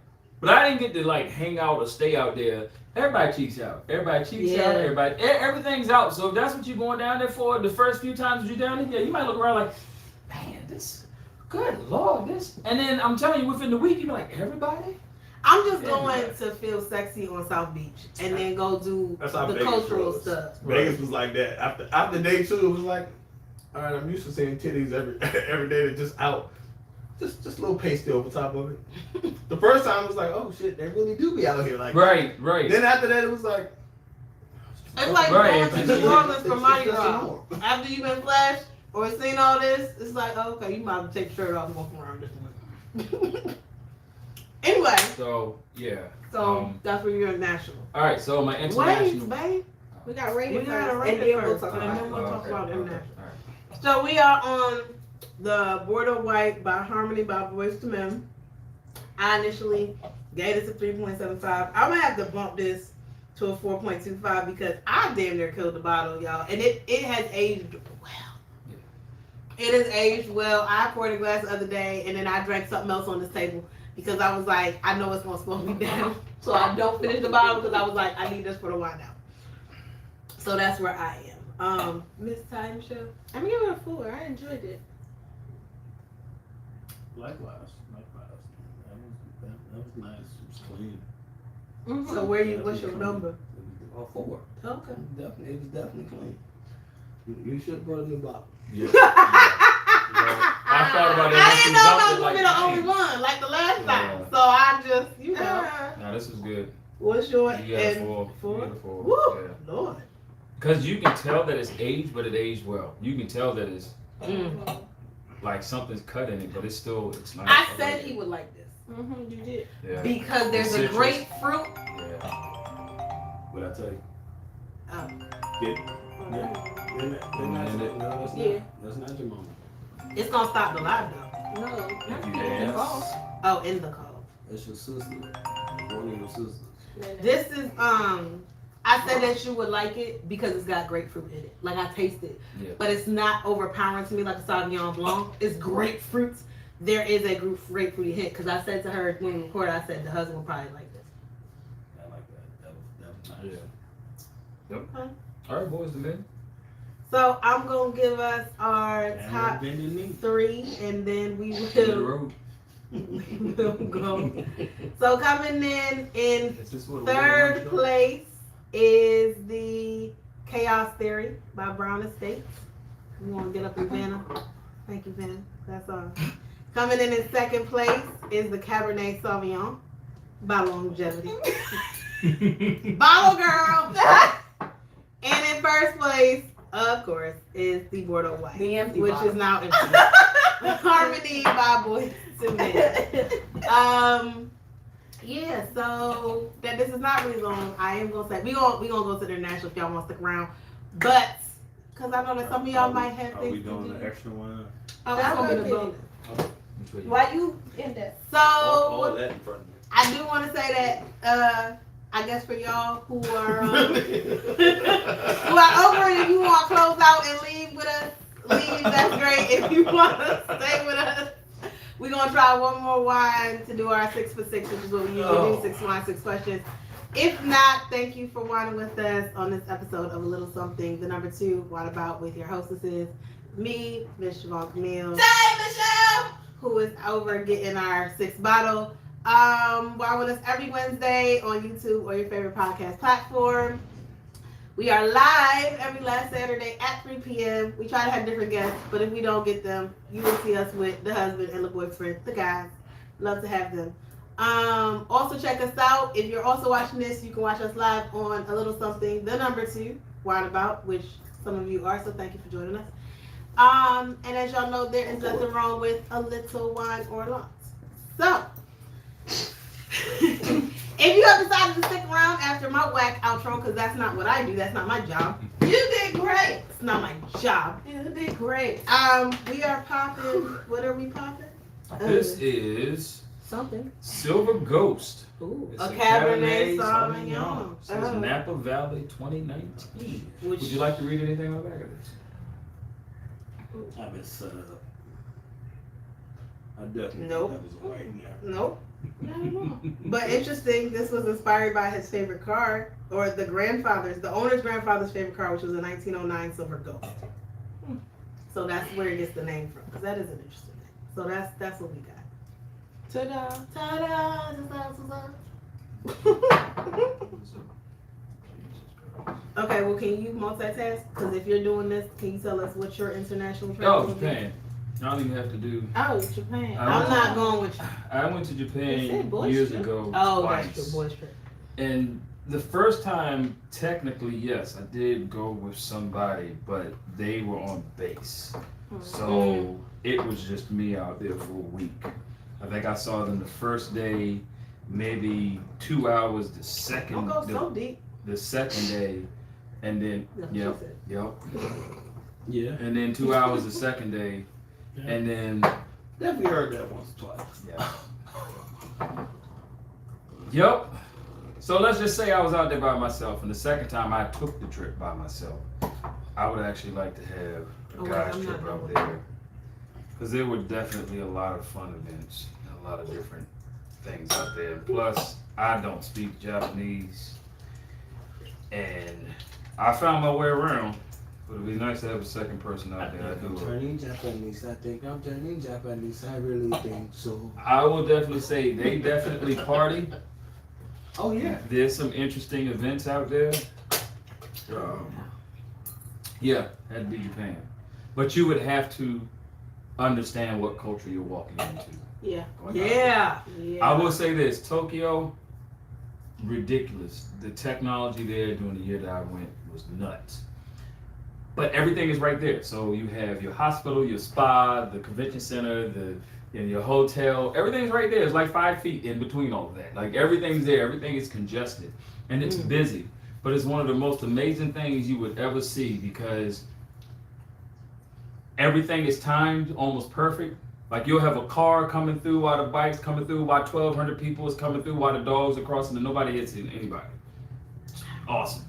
but I didn't get to like hang out or stay out there. Everybody cheeks out. Everybody cheeks out. Yeah. Everything's out. So if that's what you're going down there for, the first few times you're down there, yeah, you might look around like, man, this, good Lord, this. And then I'm telling you, within the week, you be like, everybody? I'm just going to feel sexy on South Beach and then go do That's how the Vegas cultural was. stuff. Vegas was like that. After day 2, it was like, all right, I'm used to seeing titties every day. They're just out, just a little pasty over top of it. The first time it was like, oh shit, they really do be out here like. Right. Then after that, it was like. It's like Right. going to New Orleans for It's Mardi just Gras. normal. After you've been flashed or seen all this, it's like, oh, okay, you might as well take your shirt off and walk around this one. Anyway, So, yeah. so that's where you're national. All right, so my Wait, international. babe. We got rated We gotta first, rate and it then we'll first, talk and about then it. we'll talk about Okay, international. all right. So we are on the Bordeaux White by Harmony by Boyz II Men. I initially gave this a 3.75. I'm gonna have to bump this to a 4.25 because I damn near killed the bottle, y'all. And it has aged well. It has aged well. I poured a glass the other day and then I drank something else on this table because I was like, I know it's gonna slow me down. So I don't finish the bottle because I was like, I need this for the wine now. So that's where I am. Miss Time Show. I'm gonna give it a 4. I enjoyed it. Likewise. That was nice. It was clean. Mm-hmm. So what's your number? or 4. Okay. Definitely, it was definitely clean. You should have brought a new bottle. Yeah. I thought about it. I didn't know I was like, gonna be the only one, like the last Yeah. time. So I just, you know. No, this is good. What's your You got a 4. four? You got a 4. Woo, Yeah. Lord. Because you can tell that it's aged, but it aged well. You can tell that it's like something's cut in it, but it's nice. I said he would like this You did. Yeah. because there's a Citrus. grapefruit. Yeah. What I tell you? Oh. That's not your mama. It's gonna stop the live though. No. Yes. Oh, in the call. That's your sister. One of your sisters. This is I said that you would like it because it's got grapefruit in it. Like I taste it. Yeah. But it's not overpowering to me like a Sauvignon Blanc. It's grapefruit. There is a grapefruity hint because I said to her when we recorded, I said the husband will probably like this. I like that. That was nice. Yeah. Yep. Okay. All right, boys and men. So I'm gonna give us our And top bending knee. 3 and then we End of the will road. we'll go. So coming in Is this what a third woman show? place is the Chaos Theory by Brown Estates. You want to get up in Vanna? Thank you, Vanna. That's all. Coming in second place is the Cabernet Sauvignon by Longevity. Bottle girl. And in first place, of course, is the Bordeaux White, The empty which bottle. is now empty. Harmony by Boys to Men. Yeah, so that this is not really long. I am gonna say we gonna go to the international if y'all want to stick around, but because I know that some of y'all might have Are things we to doing do. the extra one? Oh, that's gonna be the bonus. Which way you- Why you in that? So All that in front of me. I do want to say that I guess for y'all who are over, if you want to close out and leave with us, that's great. If you want to stay with us, we're going to try one more wine to do our 6 for 6, which is what we usually do, 6 wine, 6 questions. If not, thank you for whining with us on this episode of A Little Something, the number 2 Wine About with your hostesses, me, Miss Siobhan Camille, who is over getting our 6th bottle. Wine with us every Wednesday on YouTube or your favorite podcast platform. We are live every last Saturday at 3 p.m. We try to have different guests, but if we don't get them, you will see us with the husband and the boyfriend, the guys. Love to have them. Also check us out. If you're also watching this, you can watch us live on A Little Something, the number 2, Wine About, which some of you are, so thank you for joining us. And as y'all know, there is nothing wrong with a little wine or lots. So, if you have decided to stick around after my whack outro, because that's not what I do, that's not my job. You did great. It's not my job. You did great. We are popping. What are we popping? This is Something. Silver Ghost. Ooh. It's A Cabernet Sauvignon. Says Napa Valley 2019. Which, Would you like to read anything on the back of this? I've been set up. I definitely Nope. that was right in there. Nope. But interesting, this was inspired by his favorite car, or the owner's grandfather's favorite car, which was a 1909 Silver Ghost. So that's where he gets the name from, because that is an interesting name. So that's what we got. Ta-da. Ta-da! Okay, well, can you multitask? Because if you're doing this, can you tell us what your international travel Oh, will be? Japan. I don't even have to do. Oh, Japan. I'm not going with you. I went to They Japan said boys years trip. ago Oh, twice. that's true, boys trip. And the first time, technically, yes, I did go with somebody, but they were on base. So it was just me out there for a week. I think I saw them the first day, maybe 2 hours the second, Don't go so deep. the second day, and then, That's yep, what she said. yep. Yeah. And then 2 hours the second day, and then, Definitely heard that once or twice. yeah. Yep. So let's just say I was out there by myself, and the second time I took the trip by myself. I would actually like to have a Oh, guys I'm trip not out going. there, because there were definitely a lot of fun events, and a lot of different things out there. Plus, I don't speak Japanese, and I found my way around. But it'd be nice to have a second person out there. I'm turning Japanese. I think I'm turning Japanese. I really think so. I will definitely say they definitely party. Oh yeah. There's some interesting events out there. Yeah, that'd be Japan. But you would have to understand what culture you're walking into. Yeah. Yeah. I will say this, Tokyo, ridiculous. The technology there during the year that I went was nuts. But everything is right there. So you have your hospital, your spa, the convention center, your hotel. Everything's right there. It's like 5 feet in between all of that. Like everything's there. Everything is congested. And it's busy. But it's one of the most amazing things you would ever see because everything is timed almost perfect. Like you'll have a car coming through while the bike's coming through, while 1,200 people is coming through, while the dogs are crossing, and nobody hits anybody. Awesome.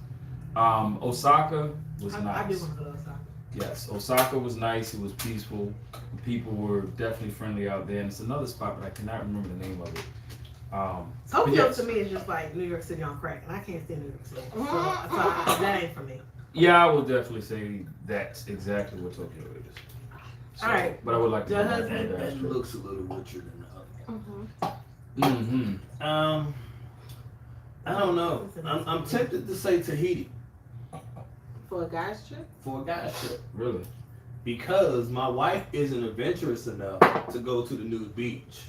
Osaka was nice. I do want to go to Osaka. Yes, Osaka was nice. It was peaceful. The people were definitely friendly out there. And it's another spot, but I cannot remember the name of it. Tokyo to me is just like New York City on crack, and I can't stand New York City. So that ain't for me. Yeah, I would definitely say that's exactly what Tokyo is. So, all right. But I would like to The go back husband there. That looks a little richer than the other. Mm-hmm. I don't know. I'm tempted to say Tahiti For a guy's trip? for a guy's trip Really? because my wife isn't adventurous enough to go to the nude beach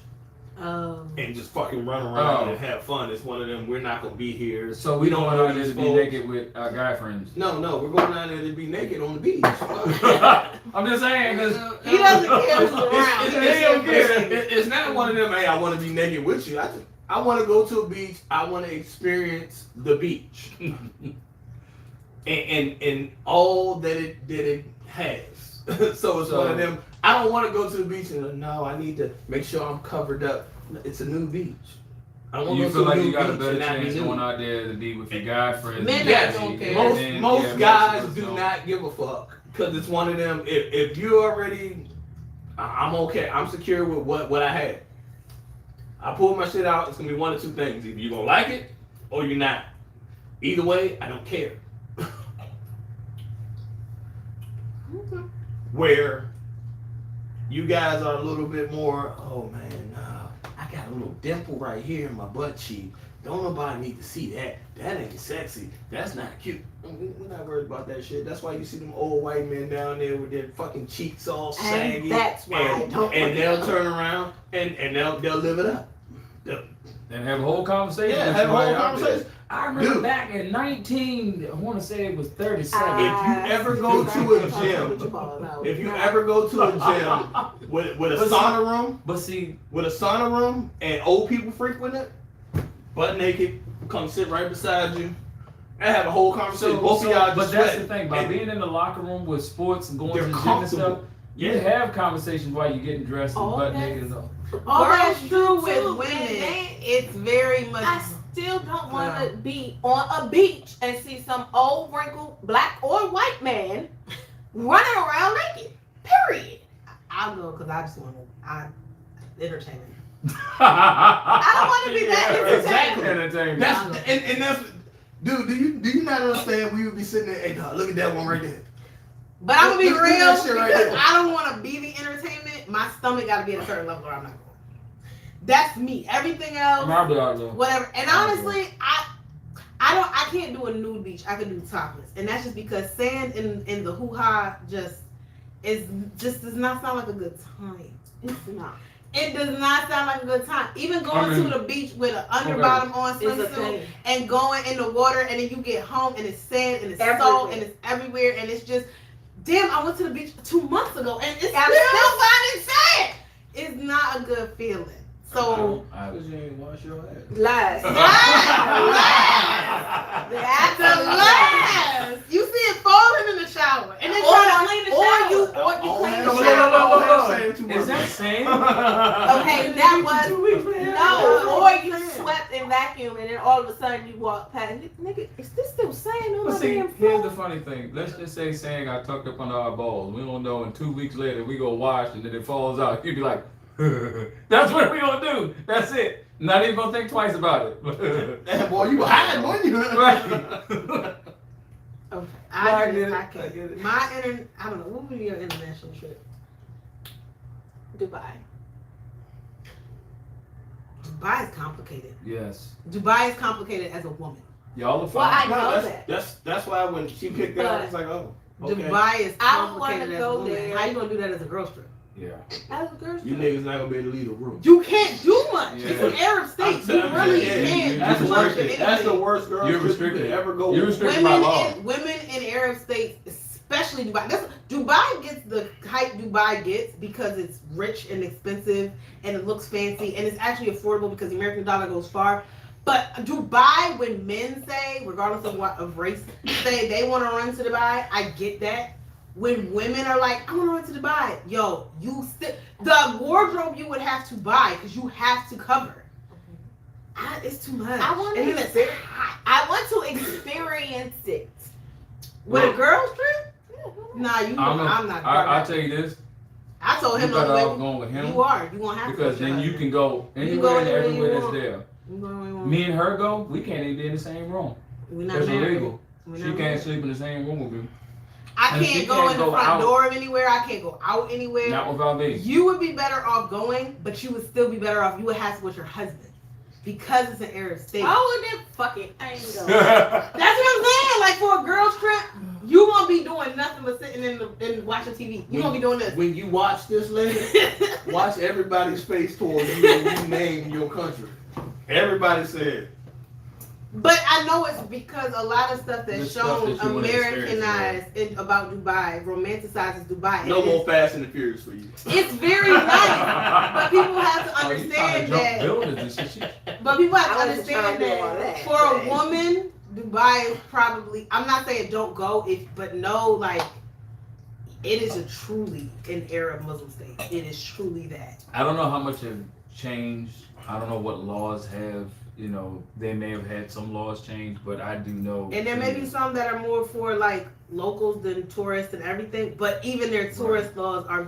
and just fucking run around and have fun. It's one of them. We're not gonna be here. So we don't want to be naked with our guy friends. No, we're going down there to be naked on the beach. I'm just saying because he doesn't care who's around. It's not one of them. Hey, I want to be naked with you. I want to go to a beach. I want to experience the beach and all that it has. So it's one of them. I don't want to go to the beach and no, I need to make sure I'm covered up. It's a new beach. I don't want you to feel go to like a new you got a beach better and not be chance nude. going out there to be with your guy friends. Men Yes, don't care. most guys do not give a fuck because it's one of them. If you already, I'm okay. I'm secure with what I had. I pull my shit out. It's gonna be one of two things: either you gonna like it or you're not. Either way, I don't care. Where you guys are a little bit more. Oh man, I got a little dimple right here in my butt cheek. Don't nobody need to see that. That ain't sexy. That's not cute. We're not worried about that shit. That's why you see them old white men down there with their fucking cheeks all saggy. And that's why I don't. And they'll turn around and they'll live it up. And have a whole conversation. Yeah, with have a somebody whole out there. conversation. I remember Dude. back in 19, I want to say it was 37. If you ever go to a gym, if you ever go to a gym with a sauna room, But see, with a sauna room and old people frequent it, butt naked, come sit right beside you, and have a whole conversation. Both of y'all but just that's sweat. the thing. By And being in the locker room with sports and going to they're the gym and stuff, comfortable. you Yeah. have conversations while you're getting dressed and Oh, butt that's- naked and all. All that's Girls true do with too, women. man. It's very much. I still don't want to be on a beach and see some old wrinkled black or white man running around naked. Period. I'll go because I just want to entertainment. I don't want to be that Exactly. Entertainment. That's and that's, dude. Do you not understand? We would be sitting there. Hey, dog, look at that one right there. But I'm gonna be Look at real that shit because right there. I don't want to be the entertainment. My stomach got to be at a certain level or I'm not going. That's me. Everything else, I'll be out there. whatever. And honestly, I can't do a nude beach. I can do topless, and that's just because sand in the hoo-ha just does not sound like a good time. It's not. It does not sound like a good time. Even going I mean, to the beach with an underbottom on It's a swimsuit thing. and going in the water, and then you get home and it's sand and it's Everywhere. salt and it's everywhere, and it's just, damn, I went to the beach 2 months ago and it's I'm still finding sand. It's not a good feeling. So Because you ain't wash your ass. Lies. that's a last. You see it falling in the shower, and then trying to clean the shower. Or you clean the No, shower. Is that same? Okay, that was 2 weeks, man. no. Or you swept and vacuumed, and then all of a sudden you walk past. Nigga, is this still sand on But my see, damn here's the floor? funny thing. Let's just say sand got tucked up under our balls. We don't know, and 2 weeks later we go wash and then it falls out. You'd be like, that's what we gonna do. That's it. Not even gonna think twice about it. Damn, boy, you were hiding, weren't you? Right. Okay, I I get it. can't. I get it. I don't know. What would be your international trip? Dubai. Dubai is complicated. Yes. Dubai is complicated as a woman. Y'all are Well, I fine. know That's why when she picked that, I was like, oh, okay. Dubai is I don't wanna complicated as go a woman. there. How you gonna do that as a girl trip? Yeah. As a girl, You niggas not gonna be able to leave the room. You can't do much. Yeah. It's an Arab state. I'm You telling really you, can't that's do the much worst. of That's the anything. worst girl You're trip you could restricted. ever go. You're restricted by law. Women in Arab states, especially Dubai. Dubai gets the hype Dubai gets because it's rich and expensive and it looks fancy and it's actually affordable because the American dollar goes far. But Dubai, when men say, regardless of race, say they want to run to Dubai, I get that. When women are like, I want to run to Dubai, yo, the wardrobe you would have to buy because you have to cover. It's too much. I want And then it's to. hot. I want to experience it. With a girl's trip? Nah, you. I don't know. I'm not. I'll tell you this. I told You him better no off going with him. You are. You gonna have Because to. then you can go You anywhere go and anywhere you everywhere that's want. there. can. Me and her go, we can't even be in the same room. We're not That's married. illegal. We're She not can't married. sleep in the same room with me. I and she can't go can't in the go front out. door of anywhere. I can't go out anywhere. Not without me. You would be better off going, but you would still be better off. You would have to with your husband because it's an Arab state. Oh, then fuck it. I ain't going. That's what I'm saying. Like for a girl's trip, you won't be doing nothing but sitting and watching TV. You won't be doing this. When you watch this lady, watch everybody's face towards you when you name your country. Everybody said. But I know it's because a lot of stuff The that's stuff shown that you wanna Americanized about Dubai, romanticizes Dubai. No And more Fast and the Furious for you. It's very nice, but people have to Oh, you trying understand to jump that. buildings and shit. But people have to I wasn't trying understand to do all that that, for a but- woman, Dubai is probably. I'm not saying don't go, but no, like it is a truly an Arab Muslim state. It is truly that. I don't know how much have changed. I don't know what laws have. You know, they may have had some laws change, but I do know. And there may be some that are more for like locals than tourists and everything. But even their tourist laws are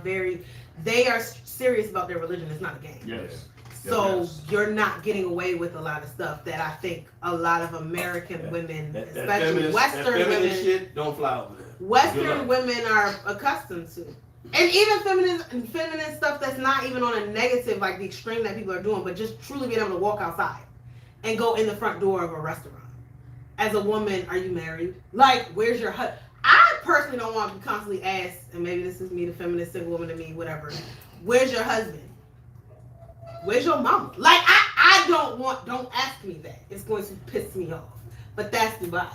they are serious about their religion. It's not a game. Yes. So Yes. you're not getting away with a lot of stuff that I think a lot of American women, That especially feminist, Western that feminist women, shit don't fly over there. Good Western luck. women are accustomed to. And even feminist stuff that's not even on a negative, like the extreme that people are doing, but just truly being able to walk outside and go in the front door of a restaurant. As a woman, are you married? Like, where's your husband? I personally don't want to be constantly asked, and maybe this is me, the feminist single woman to me, whatever. Where's your husband? Where's your mama? Like, I don't ask me that. It's going to piss me off. But that's Dubai.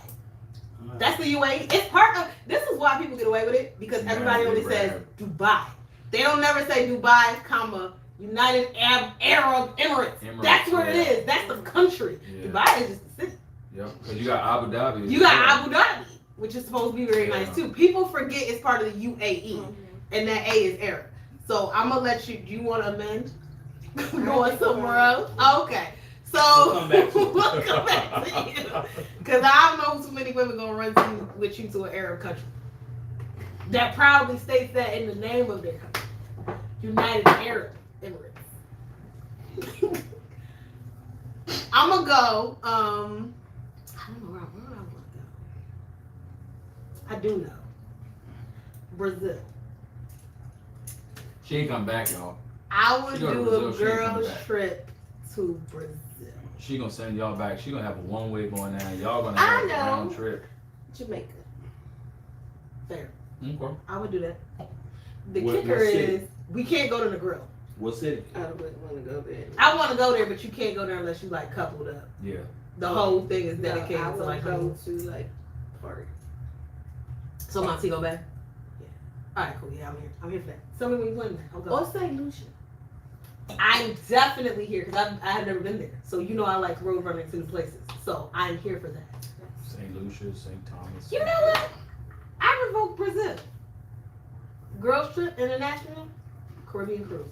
That's the UAE. It's part of, this is why people get away with it, because everybody only says Dubai. They don't never say Dubai, comma, United Arab Emirates. That's where it is. That's the country. Yeah. Dubai is just the city. Yep, because you got Abu Dhabi. You got Abu Dhabi, which is supposed to be very nice too. People forget it's part of the UAE, and that A is Arab. So I'm gonna let you. Do you want to amend? Going somewhere else? Okay. So We'll come back to we'll come back to you, because I don't know too many women gonna run with you to an Arab country that proudly states that in the name of their country, United Arab Emirates. I'm gonna go. I don't know where I want to go. I do know. Brazil. She ain't come back, y'all. I would She go to do Brazil, a she ain't coming girl's back. trip to Brazil. She gonna send y'all back. She gonna have a one way going down. Y'all gonna I have a know. round trip. Jamaica. Fair. Okay. I would do that. The What kicker city? is we can't go to the grill. What city? I wouldn't want to go there. I want to go there, but you can't go there unless you like coupled up. Yeah. The whole thing is No, dedicated I to would like go honeymoon. to like party. So Montego Bay. Yeah. All right, cool. Yeah, I'm here. I'm here for that. Tell me when you playing there. I'll go. Or St. Lucia. I'm definitely here because I have never been there. So you know I like road running to new places. So I'm here for that. St. Lucia, St. Thomas. You know what? I revoked Brazil. Girls trip, international, Caribbean cruise.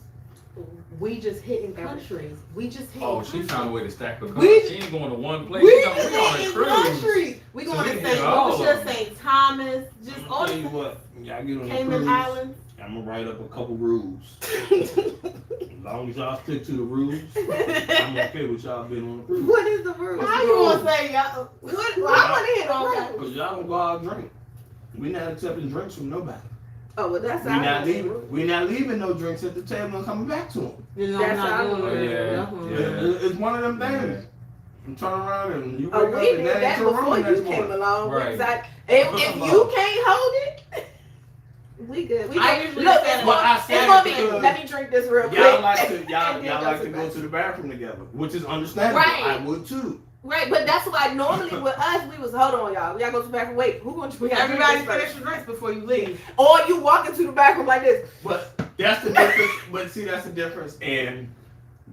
We just hitting countries. We just hitting Oh, she countries. found a way to stack the cards. We- She ain't going to one place. We She just we on a hitting cruise. countries. We So going we to hit St. all of Lucia, them. St. Thomas, just all I'll tell you the what. Y'all get on the Cayman cruise. Islands. I'm gonna write up a couple rules. As long as y'all stick to the rules, I'm okay with y'all being on the cruise. What is the rule? How you gonna say y'all? What? Well, I want to hear the rules. Cause y'all don't go out and drink. We not accepting drinks from nobody. Oh, well, that's We our not rule. leaving. We not leaving no drinks at the table and coming back to them. You know, That's I'm not how I doing would that. do it. Uh-huh. Yeah. It's one of them things. and turn around and you Oh, wake up we and did that that ain't your before room you next came morning. along. Right. Exactly. If you can't hold it, we good. We I good. usually Look, say it's that. Well, I gonna, said it's gonna be. because Let me drink this real quick. Y'all like to And y'all then like to go back. to the bathroom together, which is understandable. Right. I would too. Right, but that's why normally with us we was hold on, y'all. We gotta go to the bathroom. Wait, who gonna drink? Everybody finish your drinks before you leave. Or you walk into the bathroom like this. But that's the difference. But see, that's the difference in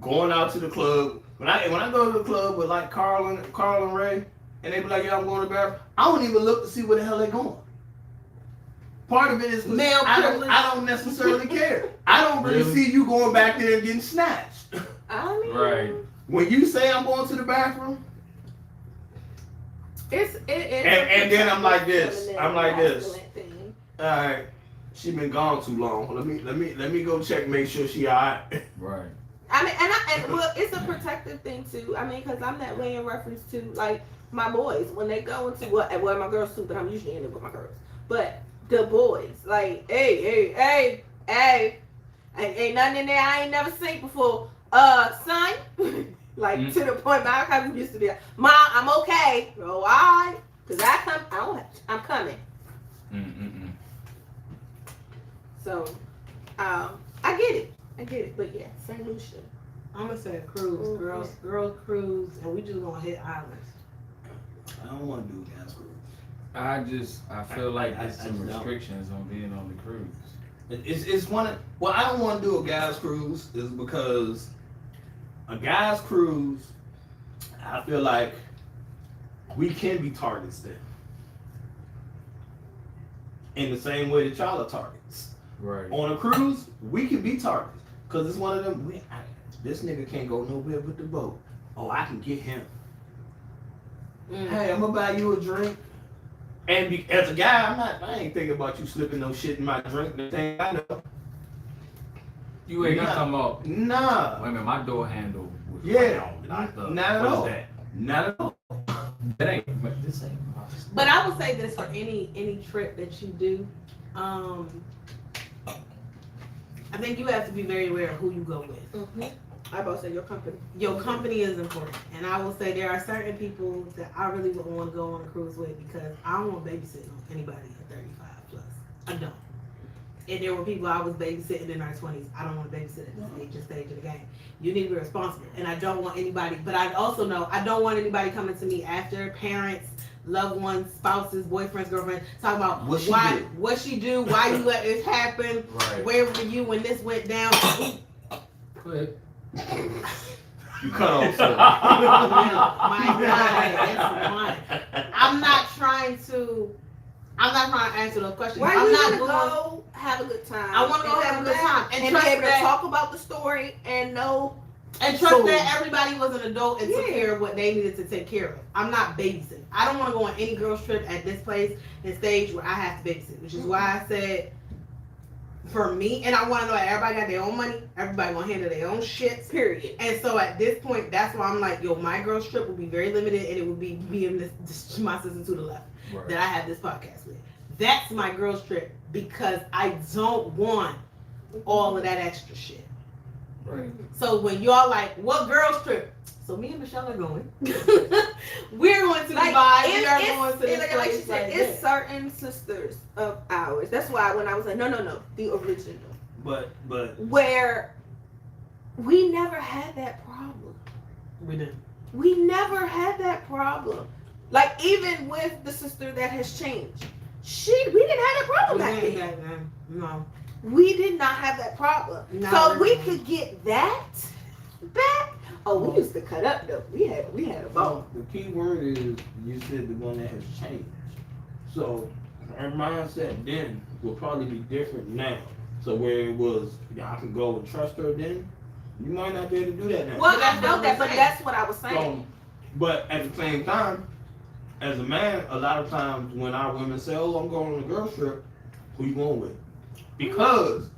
going out to the club. When I go to the club with like Carl and Ray, and they be like, "Yeah, I'm going to the bathroom." I don't even look to see where the hell they going. Part of it is Male privilege. I don't necessarily care. I don't really see you going back there and getting snatched. I mean, Right. When you say I'm going to the bathroom, it's and then I'm like this. feminine, I'm like this. masculine thing. All right, she been gone too long. Let me go check, make sure she alright. Right. I mean, and well, it's a protective thing too. I mean, because I'm that way in reference to like my boys when they go into well, my girls too, but I'm usually in it with my girls. But the boys, like, hey, ain't nothing in there I ain't never seen before. Son, like to the point my cousin used to be like, Mom, I'm okay. Oh, alright, cause I'm coming. Mm-mm-mm. So, I get it, but yeah, St. Lucia. I'm gonna say a cruise, girls cruise, and we just gonna hit islands. I don't want to do gas cruise. I feel like I there's some don't. restrictions on being on the cruise. It's one of, well, I don't want to do a gas cruise is because a gas cruise, I feel like we can be targets then. In the same way that y'all are targets. Right. On a cruise, we can be targets. Because it's one of them, this nigga can't go nowhere with the boat. Oh, I can get him. Hey, I'm gonna buy you a drink. And as a guy, I ain't thinking about you slipping no shit in my drink. The thing I know. You ain't gonna come up. Nah. Wait a minute, my door handle was Yeah. locked up. Not at What all. is that? Not at all. That ain't. This ain't. But I would say this for any trip that you do, I think you have to be very aware of who you go with. Mm-hmm. I about to say your company. Your company is important, and I will say there are certain people that I really wouldn't want to go on a cruise with because I don't want babysitting on anybody at 35 plus. I don't. And there were people I was babysitting in our 20s. I don't want to babysit at this stage of the game. You need to be responsible, and I don't want anybody. But I also know I don't want anybody coming to me after parents, loved ones, spouses, boyfriends, girlfriends, talking about what she do, why you let this happen, Right. where were you when this went down. Quit. You cut off. My God, it's one. I'm not trying to answer those questions. Why I'm you not gonna going. go have a good time? I want to go have a good time and trust be able to that, talk about the story and know. trust that everybody was an adult and took Yeah. care of what they needed to take care of. I'm not babysitting. I don't want to go on any girls trip at this place and stage where I have to babysit, which is why I said for me, and I want to know that everybody got their own money, everybody gonna handle their own shit. Period. And so at this point, that's why I'm like, yo, my girls trip will be very limited, and it will be me and this my sister to the left Right. that I have this podcast with. That's my girls trip because I don't want all of that extra shit. Right. So when y'all like, what girls trip? So me and Michelle are going. We're going to Like, Dubai. We are going to this like place she said, like it's this. certain sisters of ours. That's why when I was like, no, the original, But where we never had that problem. We did. We never had that problem. Like even with the sister that has changed, we didn't have that problem back then. No. We did not have that problem. No, So we no. could get that back. Oh, we used to cut up though. We had a ball. the key word is you said the one that has changed. So our mindset then will probably be different now. So where it was, I can go and trust her then, you might not be able to do that now. Well, That's I know what that, I'm but saying. that's what I was saying. So, but at the same time, as a man, a lot of times when our women say, "Oh, I'm going on a girl trip," who you going with? Because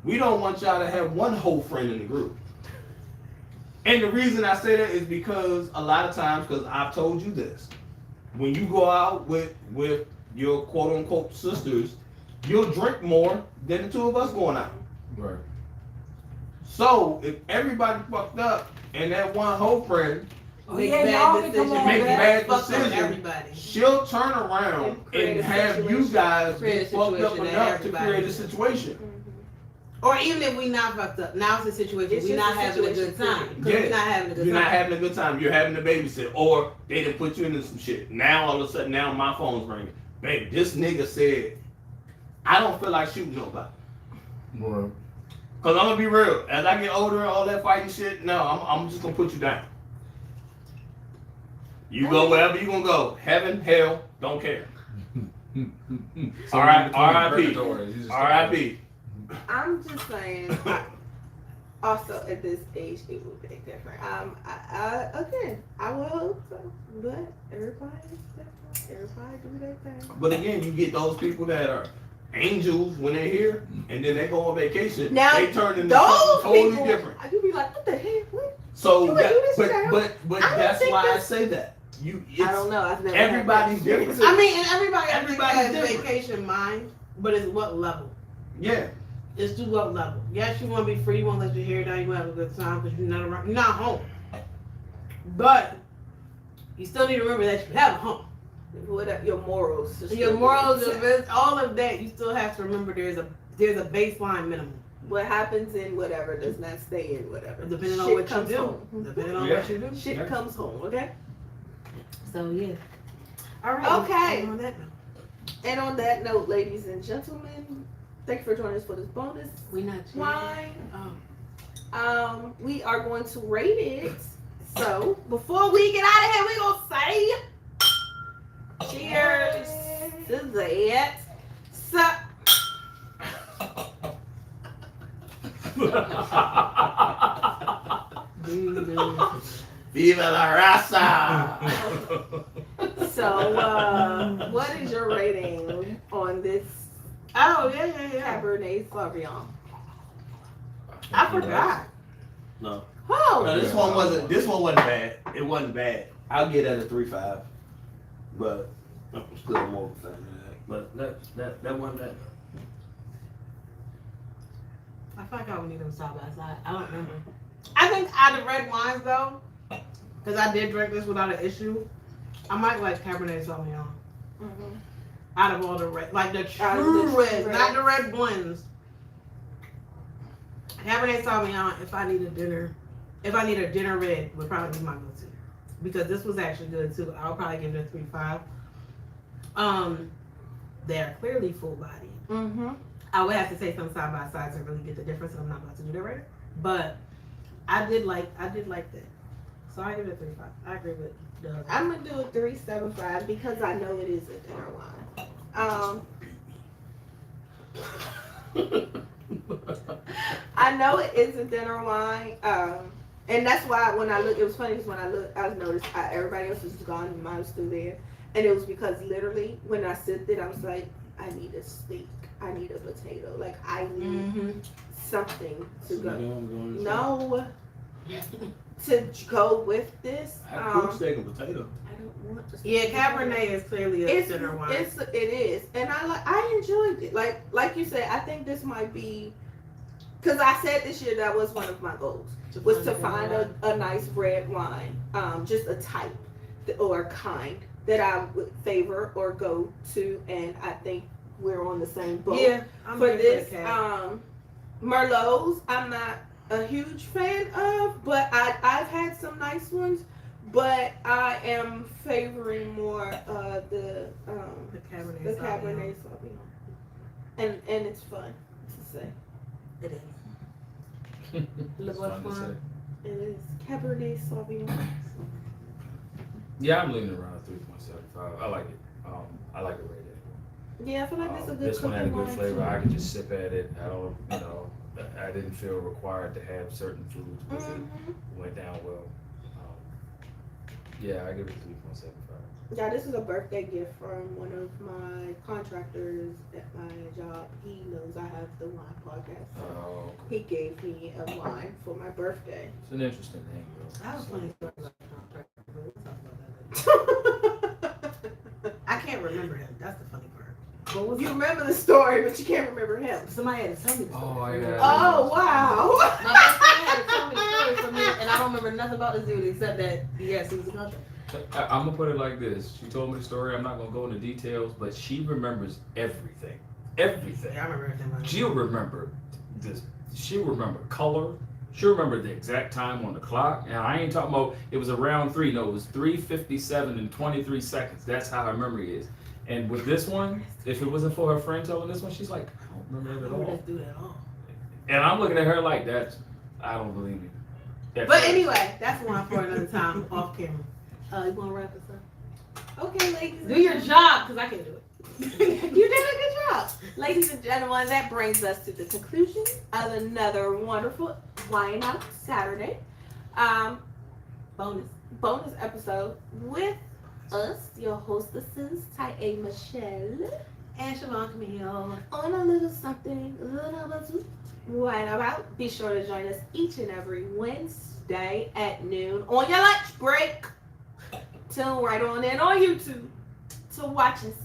we don't want y'all to have one whole friend in the group. And the reason I say that is because a lot of times, because I've told you this, when you go out with your quote unquote sisters, you'll drink more than the two of us going out. Right. So if everybody fucked up and that one whole friend Oh, make yeah, bad y'all can decisions, come on, Make man. bad fuck up decisions. everybody. She'll turn around And create and a have you situation. guys Create a get fucked up situation that enough to everybody create a is. situation. Or even if we not fucked up, now it's a situation. It's We're just not a having a situation, good time. period. 'Cause Yeah. we're not having a good You're time. not having a good time. You're having to babysit, or they done put you into some shit. Now all of a sudden, now my phone's ringing. Baby, this nigga said, I don't feel like shooting nobody. Well, Cause I'm gonna be real. As I get older and all that fighting shit, no, I'm just gonna put you down. You go wherever you gonna go. Heaven, hell, don't care. so R.I.P. purgatory, you just- R.I.P. I'm just saying. Also, at this age, it will be different. Again, I will hope so, but everybody is different. Everybody do their thing. But again, you get those people that are angels when they're here, and then they go on vacation. Now, they turn into those something totally people, different. you be like, what the heck? What? So, You would do this but now? but I don't that's think why I that's- say that. I don't know. I've never. Everybody's had that. different. I mean, and everybody Everybody's has different. vacation mind, but it's what level? Yeah, It's to what level? Yes, you want to be free. You want to let your hair down. You want to have a good time because you're not around. You're not home. But you still need to remember that you have a home. What your morals? Your morals, your business, all of that. You still have to remember there's a baseline minimum. What happens in whatever does not stay in whatever. Depending on Shit what you comes do. home. Depending on Yeah. what you do. Shit Yeah. comes home. Okay. So yeah. All right. Okay. On that note, And on that note, ladies and gentlemen, thank you for joining us for this bonus we not wine. Oh. We are going to rate it. So before we get out of here, we're gonna say cheers to that. So Viva la raza! what is your rating on this Oh yeah. Cabernet Sauvignon? I forgot. No, Oh, no, this one wasn't. This one wasn't bad. It wasn't bad. I'll get it at a 3.5, but I'm still more fan than that. But that wasn't that. I feel like I would need them side by side. I don't remember. I think out of red wines though, because I did drink this without an issue, I might like Cabernet Sauvignon. Mhm. Out of all the red, like the Out of true the reds, true not the red blends. Cabernet Sauvignon, if I need a dinner red, would probably be my go-to. Because this was actually good too. I'll probably give it a 3.5. They are clearly full bodied. Mm-hmm. I would have to say some side by side to really get the difference, and I'm not about to do that right now. But I did like that. So I give it a 3.5. I agree with Doug. I'm gonna do a 3.75 because I know it is a dinner wine. I know it is a dinner wine. And that's why when I look, it was funny because when I looked, I noticed everybody else was gone and mine was still there. And it was because literally when I sipped it, I was like, I need a steak. I need a potato. Like I need something to go. No. To go with this. I cook steak and potato. I don't want to. Yeah, Cabernet is clearly a It's dinner wine. it is, and I enjoyed it. Like you said, I think this might be because I said this year that was one of my goals was to find a nice red wine, just a type or a kind that I would favor or go to, and I think we're on the same boat. Yeah, I'm For here this, the cab. Merlots, I'm not a huge fan of, but I've had some nice ones. But I am favoring more the Cabernet the Sauvignon. Cabernet Sauvignon, and it's fun to say. It is. It's fun to say. It is Cabernet Sauvignon. Yeah, I'm leaning around 3.75. I like it. I like it right there. Yeah, I feel like this is a good This one had a cooking good wine, flavor. too. I could just sip at it. I didn't feel required to have certain foods with it. Mhm. Went down well. Yeah, I give it 3.75. Yeah, this is a birthday gift from one of my contractors at my job. He knows I have the wine podcast. So he gave me a wine for my birthday. It's an interesting name, though. I was funny story about the contract, but we'll talk about that later. I can't remember him. That's the funny part. What was You it? remember the story, but you can't remember him. Somebody had to tell me the story. Oh, yeah. Oh, wow. My best friend had to tell me the story for me, and and I don't remember nothing about this dude except that yes, he was a contract. I'm gonna put it like this. She told me the story. I'm not gonna go into details, but she remembers everything. Everything. Yeah, I remember everything about it. She'll remember this. She'll remember color. She'll remember the exact time on the clock. And I ain't talking about it was around 3. No, it was 3:57 and 23 seconds. That's how her memory is. And with this one, if it wasn't for her friend telling this one, she's like, I don't remember it at all. Do that at all. And I'm looking at her like that. I don't believe it. But anyway, that's one for another time off camera. You want to wrap this up? Okay, ladies. Do your job, because I can't do it. You did a good job. Ladies and gentlemen, that brings us to the conclusion of another wonderful Wine Out Saturday. Bonus episode with us, your hostesses, Ty-A Michelle And Siobhan Camille. on a little something, Wine Out. Be sure to join us each and every Wednesday at noon on your lunch break. Tune right on in on YouTube to watch us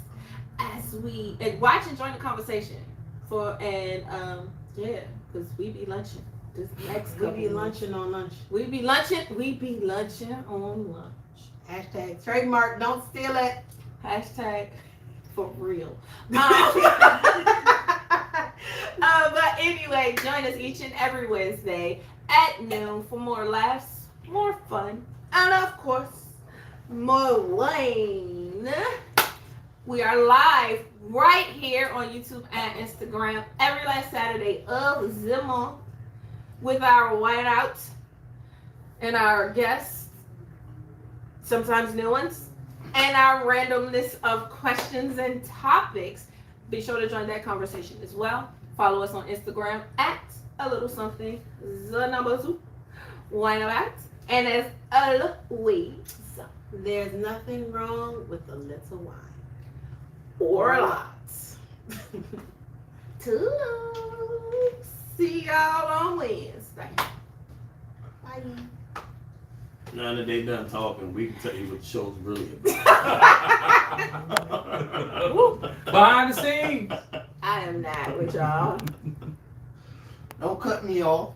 as we watch and join the conversation because we be lunching this next We couple be weeks. lunching on lunch. We be lunching on lunch. Hashtag trademark, don't steal it. Hashtag for real. But anyway, join us each and every Wednesday at noon for more laughs, more fun, and of course, more wine. We are live right here on YouTube and Instagram every last Saturday of the month with our wine out and our guests, sometimes new ones, and our randomness of questions and topics. Be sure to join that conversation as well. Follow us on Instagram at a little something, the number 2, wine out. And as always, There's nothing wrong with a little wine. or lots. Toodles. See y'all on Wednesday. Bye. Now that they done talking, we can tell you what the show's really about. Behind the scenes. I am not with y'all. Don't cut me off.